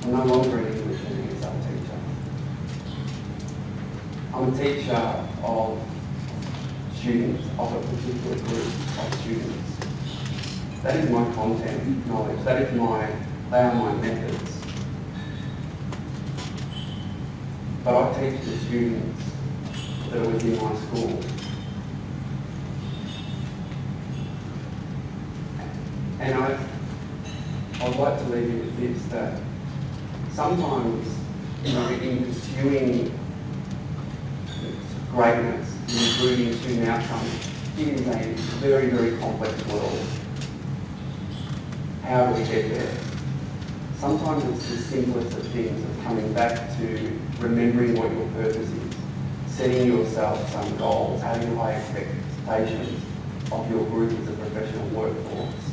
I'm no longer an English and ESL teacher. I'm a teacher of students, of a particular group of students. That is my content knowledge, they are my methods. But I teach the students that are within my school. And I'd like to leave you with this, that sometimes, in pursuing greatness, improving student outcomes, it is a very, very complex world. How do we get there? Sometimes it's the simplest of things of coming back to remembering what your purpose is, setting yourself some goals, having high expectations of your group as a professional workforce.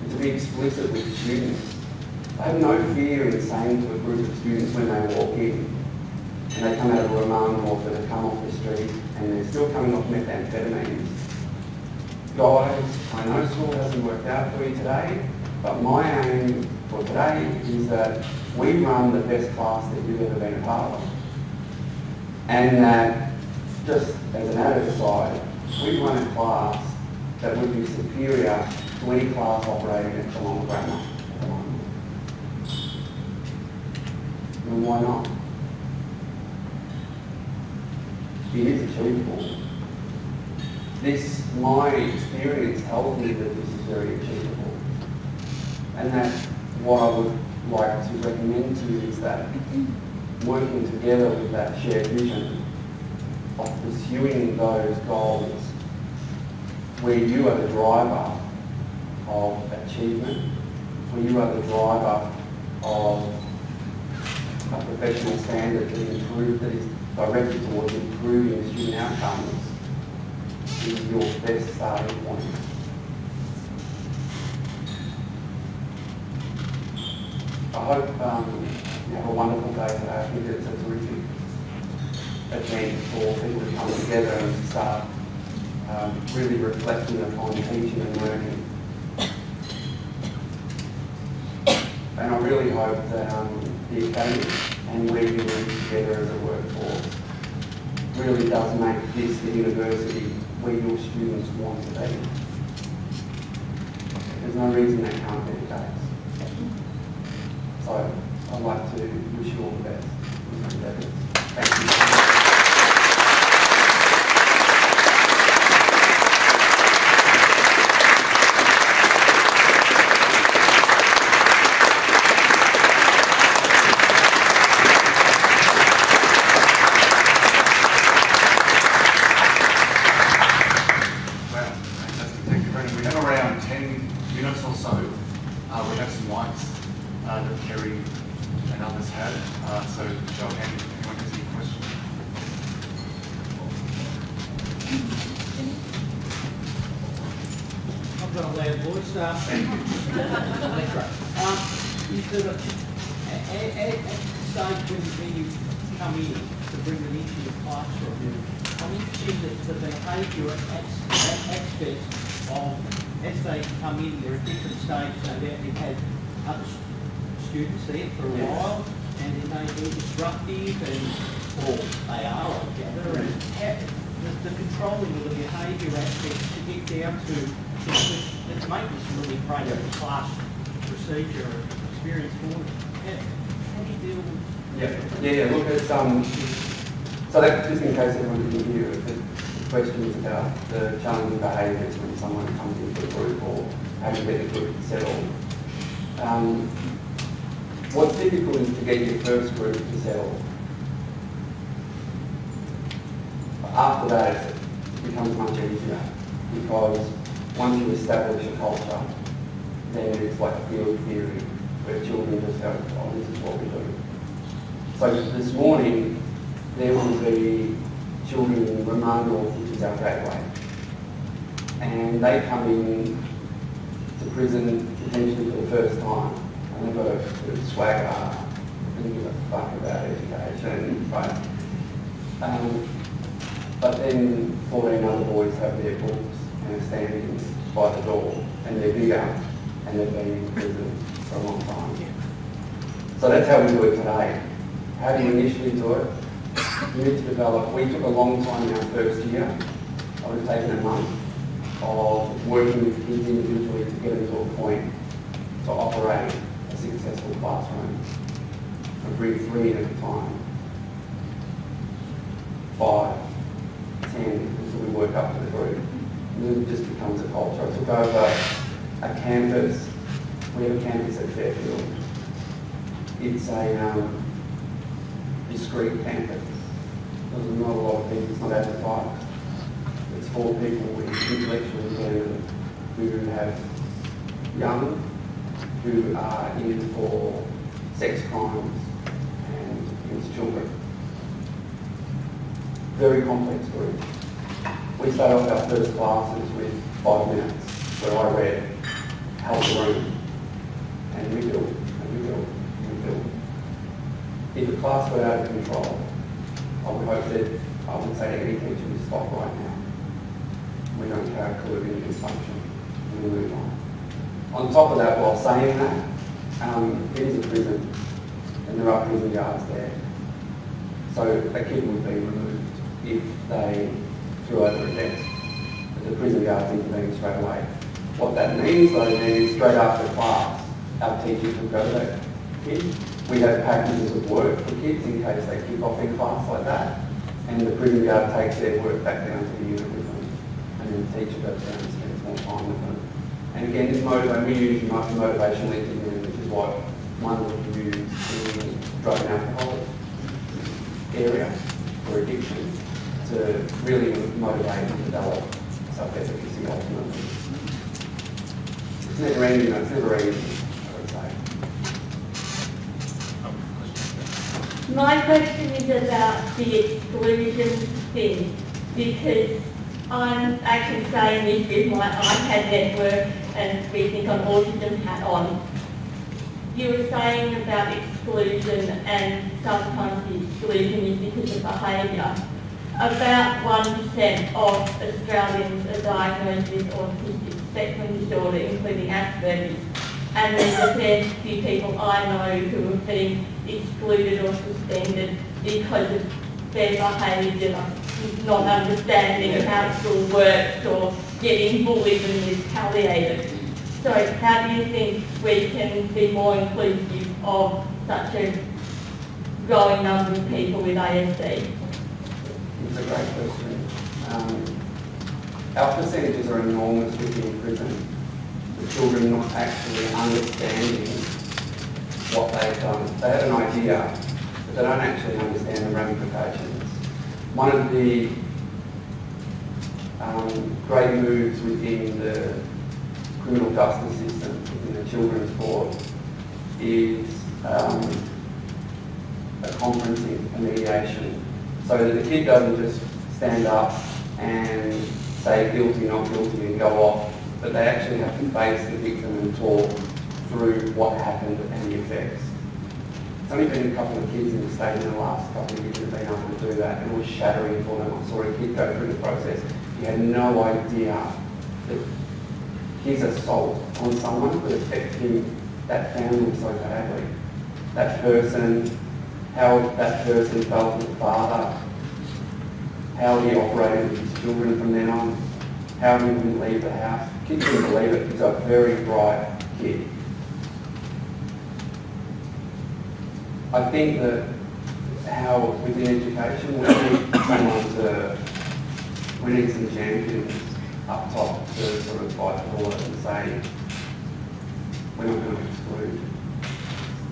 And to be explicit with students, I have no fear in saying to a group of students when they walk in, and they come out of a remand walk that have come off the street and they're still coming off methamphetamines. Guys, I know school hasn't worked out for you today, but my aim for today is that we run the best class that you've ever been a part of. And that, just as an added aside, we run a class that would be superior to any class operating at Geelong Grammar at the moment. And why not? It is achievable. My experience tells me that this is very achievable. And that what I would like to recommend to you is that working together with that shared vision of pursuing those goals where you are the driver of achievement, where you are the driver of a professional standard that is directed towards improving student outcomes, is your best starting point. I hope you have a wonderful day today. I think it's a terrific event for people to come together and to start really reflecting upon teaching and learning. And I really hope that the Academy and where you work together as a workforce really does make this the university where your students want to be. There's no reason that can't be the case. So I'd like to wish you all the best. Thank you. We have some lights that Kerry and others had. So show of hand if anyone has any questions. I've got a loud voice. That's right. Is there at the stage when you come in to bring them into your classroom, I'm interested in the behaviour aspects of, as they come in, there are different stages, no doubt you've had other students there for a while, and they may be disruptive, or they are, I gather, and the controlling of the behaviour aspects to get down to, let's make this really great class procedure or experience for them. How do you deal with Yeah, look, it's, so that, just in case everyone didn't hear it, the question is about the challenging behaviours when someone comes into a group or how to get the group settled. What's difficult is to get your first group to settle. After that, it becomes much easier because once you establish a culture, then it's like a field theory where children just go, oh, this is what we do. So this morning, there will be children in remand north, which is our gateway. And they come in to prison potentially for the first time. And they've got a bit of swagger, they don't give a fuck about education, But then 14 other boys have their books and are standing by the door, and they're bigger, and they've been in prison for a long time. So that's how we do it today. How do you initially do it? You need to develop. We took a long time in our first year. I would have taken a month of working with kids individually to get them to a point to operate a successful classroom. We bring 3 at a time, 5, 10, until we work up to the group. And then it just becomes a culture. I took over a campus. We have a campus at Fairfield. It's a discrete campus. There's not a lot of people, it's not advertised. It's for people with intellectual impairment who have young, who are in for sex crimes and against children. Very complex group. We started off our first classes with 5 minutes where I read Help the Room, and we built, and we built, and we built. If the class got out of control, I would hope that I would say to any teacher to stop right now. We don't carry a clue of any dysfunction, and we move on. On top of that, while saying that, it is a prison, and there are prison guards there. So a kid would be removed if they threw over a desk. But the prison guards intervene straight away. What that means though then is straight after class, our teachers will go to that kid. We have packages of work for kids in case they kick off in class like that. And the prison guard takes their work back down to the unit with them. And then the teacher goes down and spends more time with them. And again, this we use motivational engineering, which is what one would use in drug and alcohol area for addiction to really motivate and develop self-efficacy ultimately. It's never ending, it's never ending, I would say. My question is about the exclusion thing, because I'm actually saying this with my iPad network and we think on autism hat on. You were saying about exclusion and sometimes the exclusion is because of behaviour. About 1% of Australians are diagnosed with autistic spectrum disorder, including Asperger's. And there's a fair few people I know who have been excluded or suspended because of their behaviour, not understanding how school works or getting bullied and retaliated. So how do you think we can be more inclusive of such a growing number of people with ASD? It's a great question. Our percentages are enormous within prison. The children not actually understanding what they've done. They have an idea, but they don't actually understand the ramifications. One of the great moves within the criminal justice system, within the children's court, is a conferencing, a mediation, so that the kid doesn't just stand up and say guilty, not guilty and go off, but they actually have to face the victim and talk through what happened and the effects. It's only been a couple of kids in the state in the last couple of years that have been able to do that, and it was shattering for them. I saw a kid go through the process. He had no idea that his assault on someone could affect him, that family so badly. That person, how that person felt with the father, how he operated with his children from then on, how he wouldn't leave the house. Kids couldn't believe it. He's a very bright kid. I think that how within education we need some champions up top to sort of fight for it and say we're not going to exclude.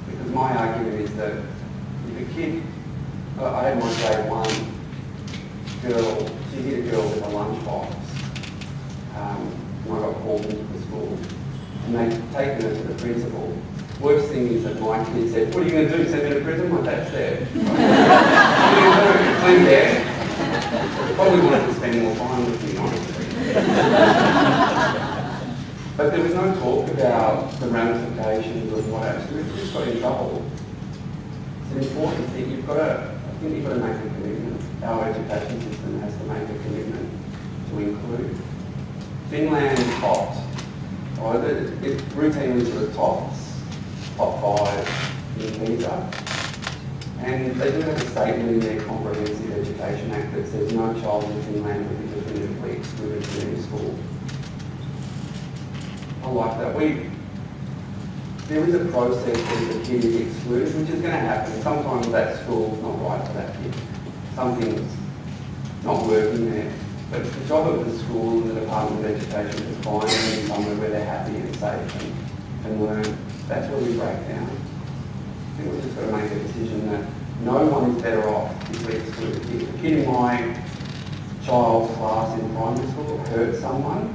Because my argument is that if a kid, I had my grade 1 girl, she hit a girl with a lunchbox when I got called into the school, and they'd taken her to the principal. Worst thing is that my kid said, "What are you going to do, send me to prison?" My dad said. "What are you going to do? Clean there." Probably wanted to spend more time with me, honestly. But there was no talk about the ramifications of what actually just got in trouble. It's an important thing. I think you've got to make a commitment. our education system has to make a commitment to include. Finland topped, or it routinely sort of top 5 in PISA. And they do have a statement in their Comprehensive Education Act that says no child in Finland will be definitively excluded from any school. I like that. There is a process where the kid is excluded, which is going to happen. Sometimes that school's not right for that kid. Something's not working there. But the job of the school and the Department of Education is finding them somewhere where they're happy and safe and can learn. That's where we break down. I think we've just got to make a decision that no one is better off if we exclude a kid. If a kid in my child's class in primary school hurts someone,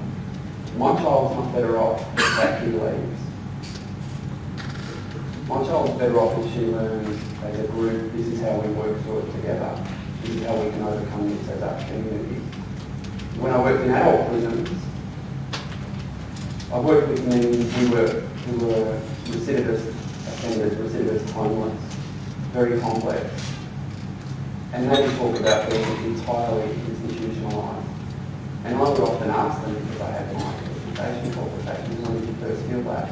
my child's not better off if that kid leaves. My child's better off if she learns as a group, this is how we work through it together. This is how we can overcome this as a community. When I worked in adult prisons, I worked with men who were recidivist offenders, recidivist homeless, very complex. And they would talk about being entirely institutionalised. And I would often ask them, because I had my education qualifications, when did you first feel that?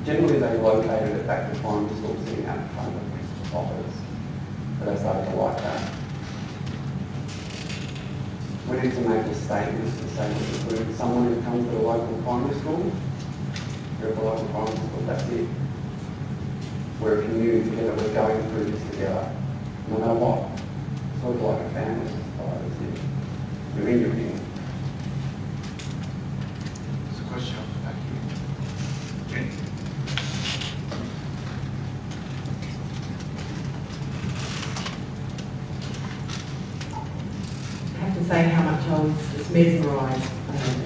Generally they located it back to primary school, sitting out in front of office. But I started to like that. We need to make a statement to say that someone who comes to the local primary school, you're at the local primary school, that's it. We're a community together, we're going through this together, no matter what. Sort of like a family, you're in your thing. There's a question up the back here. Jen? I have to say how much I was just mesmerised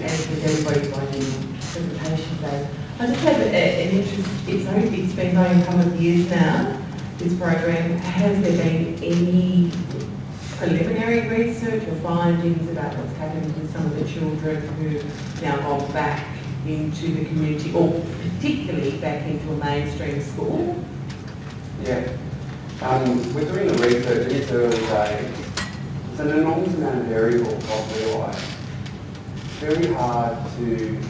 as with everybody's presentation today. I just have an interest, it's been going a couple of years now, this program. Has there been any preliminary research or findings about what's happened with some of the children who've now gone back into the community, or particularly back into a mainstream school? Yeah. We're doing the research in its early days. It's an enormous amount of variables, I've realised. Very hard to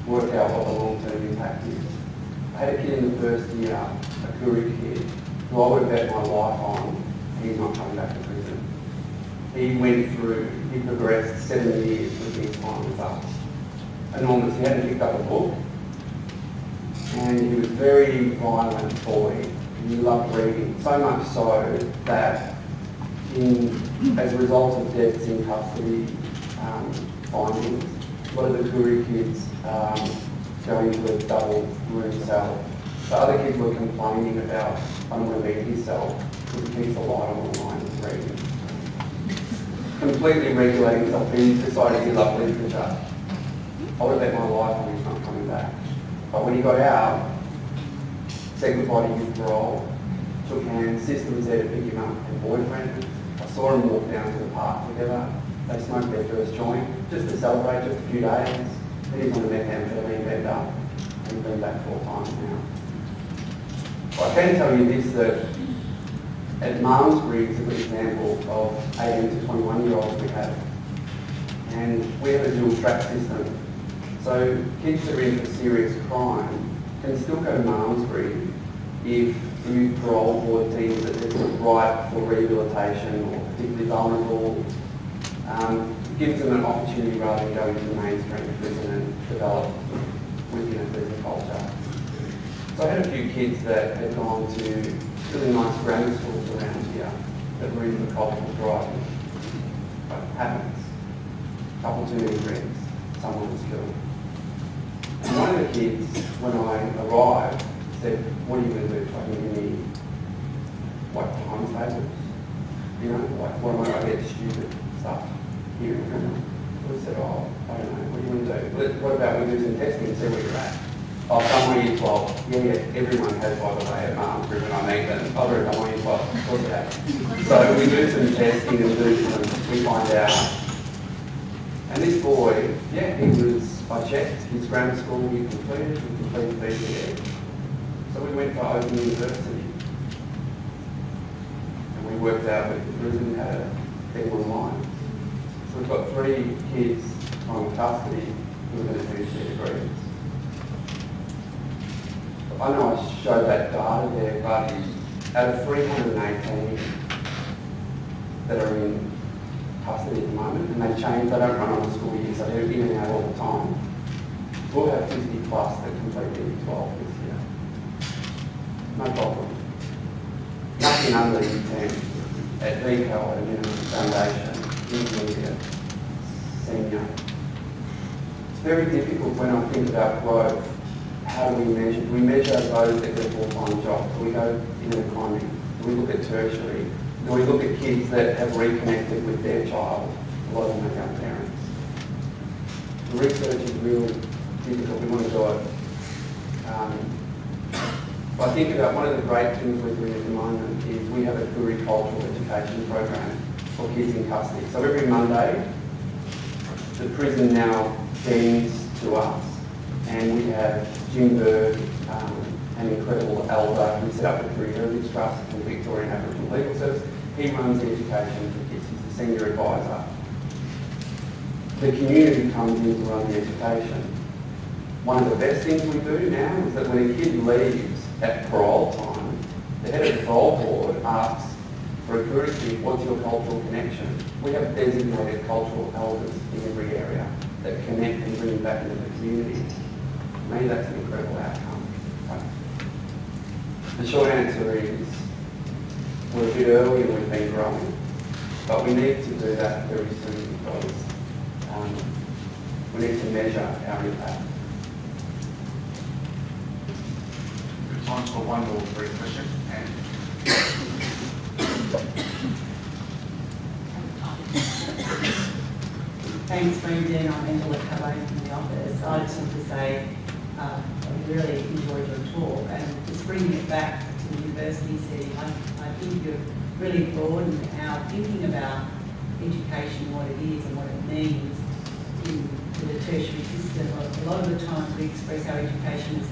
work out what the long-term impact is. I had a kid in the first year, a Koori kid, who I would bet my life on, he's not coming back to prison. He progressed 7 years with his time with us. Enormous. He hadn't picked up a book, and he was a very violent boy. He loved reading, so much so that as a result of deaths in custody findings, a lot of the Koori kids go into a double room cell. The other kids were complaining about, I don't want to be in his cell because he keeps the light on the line and reading. Completely regulating himself. He decided he loved literature. I would have bet my life on he's not coming back. But when he got out, said goodbye to his parole, shook hands, sister was there to pick him up, and boyfriend. I saw him walk down to the park together. They smoked their first joint, just to celebrate, just a few days. Then he's on the methamphetamine bed up, and he's been back 4 times now. I can tell you this, that at Malmesbury is a good example of 18 to 21-year-olds we have. And we have a dual track system. So kids that are in for serious crime can still go to Malmesbury if youth parole board deems that they're ripe for rehabilitation or particularly vulnerable. Gives them an opportunity rather than going to the mainstream prison and develop within a prison culture. So I had a few kids that had gone to really nice grammar schools around here that were in for cultural driving. But it happens. A couple too many drinks, someone was killed. And one of the kids, when I arrived, said, what are you going to do if I can give me, like, times tables? You know, like, what am I going to get stupid stuff here in criminal? So I said, oh, I don't know, what do you want to do? What about we do some testing and see where you're at? Oh, somewhere year 12. Yeah, everyone has, by the way, at Malmesbury when I meet them. Oh, they're at year 12. Of course they have. So we do some testing and we find out. And this boy, yeah, I checked his grammar school, he completed BCE. So we went for Open University. And we worked out that the prison had a thing online. So we've got 3 kids from custody who are going to finish their degrees. I know I showed that data there, but out of 318 that are in custody at the moment, and they change, they don't run on the school year, so they're in and out all the time. We'll have 50 plus that complete year 12 this year. No problem. Nothing under the 10 at VCO at a minimum, foundation, intermediate, senior. It's very difficult when I think about growth. How do we measure? We measure those that get full-time jobs. Do we go in an economy? Do we look at tertiary? Do we look at kids that have reconnected with their child? A lot of them are young parents. The research is really difficult. We want to do it. I think about one of the great things we're doing at the moment is we have a pluricultural education program for kids in custody. So every Monday, the prison now sends to us, and we have Jim Bird, an incredible elder who set up the Career Heritage Trust and the Victorian Aboriginal Legal Service. He runs the education for kids. He's the senior advisor. The community comes in to run the education. One of the best things we do now is that when a kid leaves at parole time, the head of the parole board asks for a curiosity, what's your cultural connection? We have designated cultural elders in every area that connect and bring them back into the community. Maybe that's an incredible outcome. The short answer is we're a bit early and we've been growing, but we need to do that very soon because we need to measure our impact. Good time for one more brief question. And Thanks, Brendan. I'm Angela Cabane from the office. I just want to say I really enjoyed your talk, and just bringing it back to the university setting, I think you've really broadened our thinking about education, what it is and what it means in the tertiary system. A lot of the time we express our education as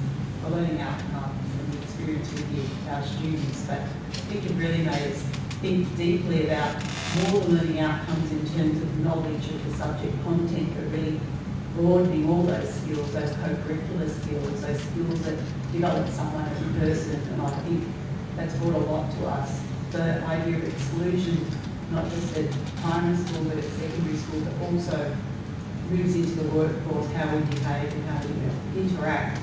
a learning outcomes and the experience we give our students, but I think you've really made us think deeply about more than learning outcomes in terms of knowledge of the subject content, but really broadening all those skills, those co-curricular skills, those skills that develop someone as a person, and I think that's brought a lot to us. The idea of exclusion, not just at primary school but at secondary school, but also moves into the workforce, how we behave and how we interact,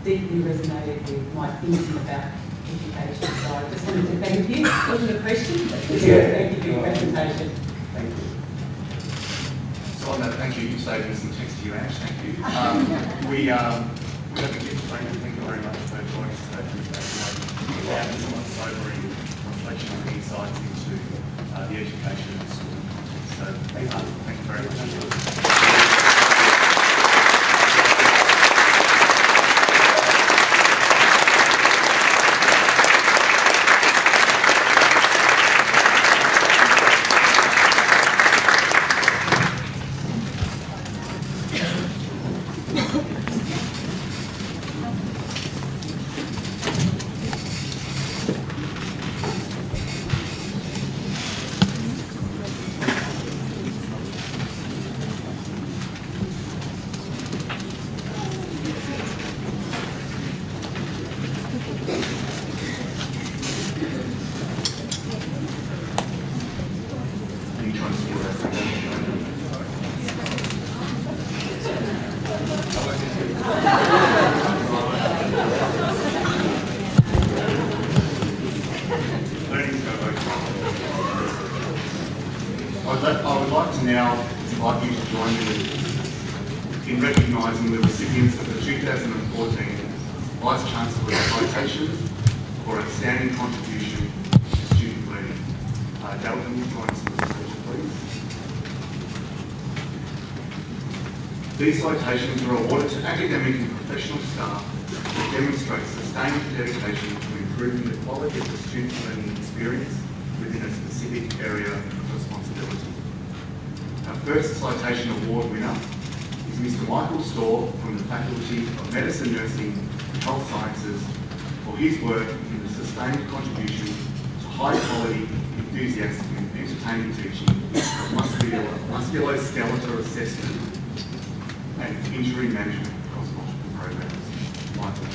deeply resonated with my thinking about education. So I just wanted to thank you. It wasn't a question, but just thank you for your presentation. Thank you. so on that, thank you. You saved me some text to you, Ash. Thank you. We have a gift for you. Thank you very much for joining us today. Yeah, somewhat sobering reflection and insights into the education of the school context. So thank you very much. I would like to now invite you to join me in recognising the recipients of the 2014 Vice Chancellor's Citation for outstanding contribution to student learning. Darrell, can you join us in the stage, please? These citations are awarded to academic and professional staff that demonstrate sustained dedication to improving the quality of the student learning experience within a specific area of responsibility. Our first citation award winner is Mr. Michael Storr from the Faculty of Medicine, Nursing and Health Sciences for his work in the sustained contribution to high quality, enthusiastic and entertaining teaching of musculoskeletal assessment and injury management across multiple programs. Michael.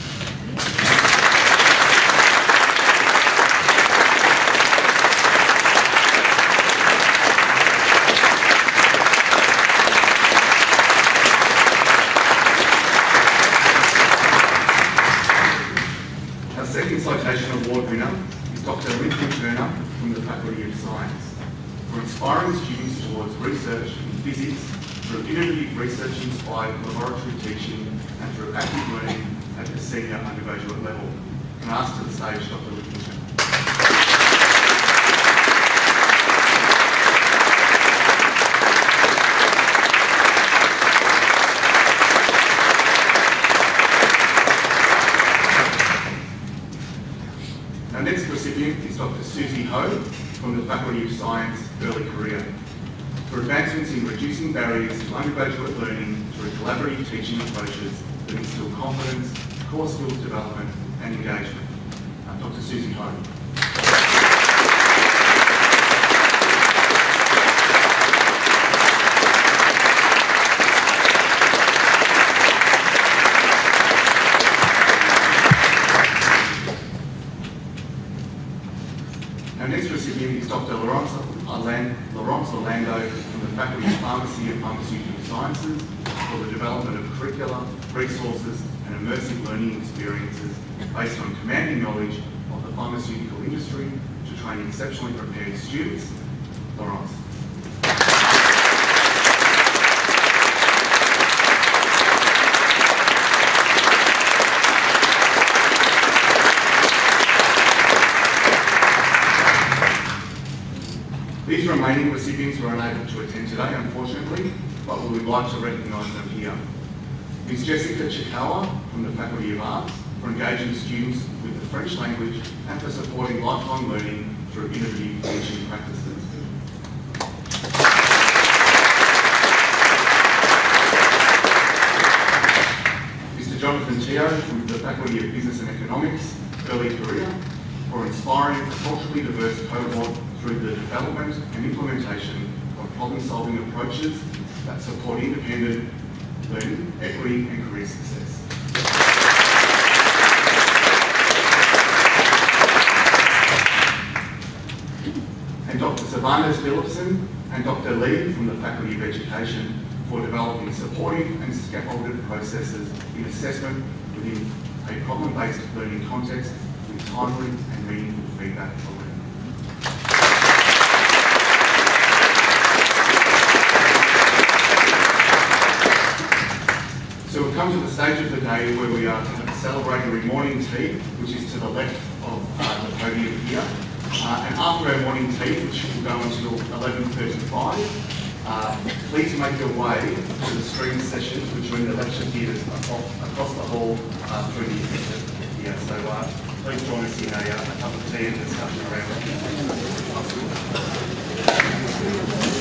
Our second citation award winner is Dr. Lincoln Turner from the Faculty of Science for inspiring students towards research in physics through innovative research-inspired laboratory teaching and through active learning at the senior undergraduate level. Can I ask to the stage Dr. Lincoln Turner. Our next recipient is Dr. Susie Ho from the Faculty of Science, Early Career, for advancements in reducing barriers to undergraduate learning through collaborative teaching approaches that instill confidence, core skills development and engagement. Dr. Susie Ho. Our next recipient is Dr. Laurence Orlando from the Faculty of Pharmacy and Pharmaceutical Sciences for the development of curricula, resources and immersive learning experiences based on commanding knowledge of the pharmaceutical industry to train exceptionally prepared students. Laurence. These remaining recipients were unable to attend today, unfortunately, but we would like to recognise them here. Ms. Jessica Chikawa from the Faculty of Arts for engaging students with the French language and for supporting lifelong learning through innovative teaching practices. Mr. Jonathan Teo from the Faculty of Business and Economics, Early Career, for inspiring a culturally diverse cohort through the development and implementation of problem-solving approaches that support independent learning, equity and career success. And Dr. Sylvanus Phillipson and Dr. Lee from the Faculty of Education for developing supportive and scaffolded processes in assessment within a problem-based learning context with timely and meaningful feedback for learning. So we've come to the stage of the day where we are celebrating our morning tea, which is to the left of the podium here. And after our morning tea, which will go until 11:35, please make your way to the stream sessions, which are in the lecture theatres across the hall through the exit here. So please join us in a cup of tea and discussion around it.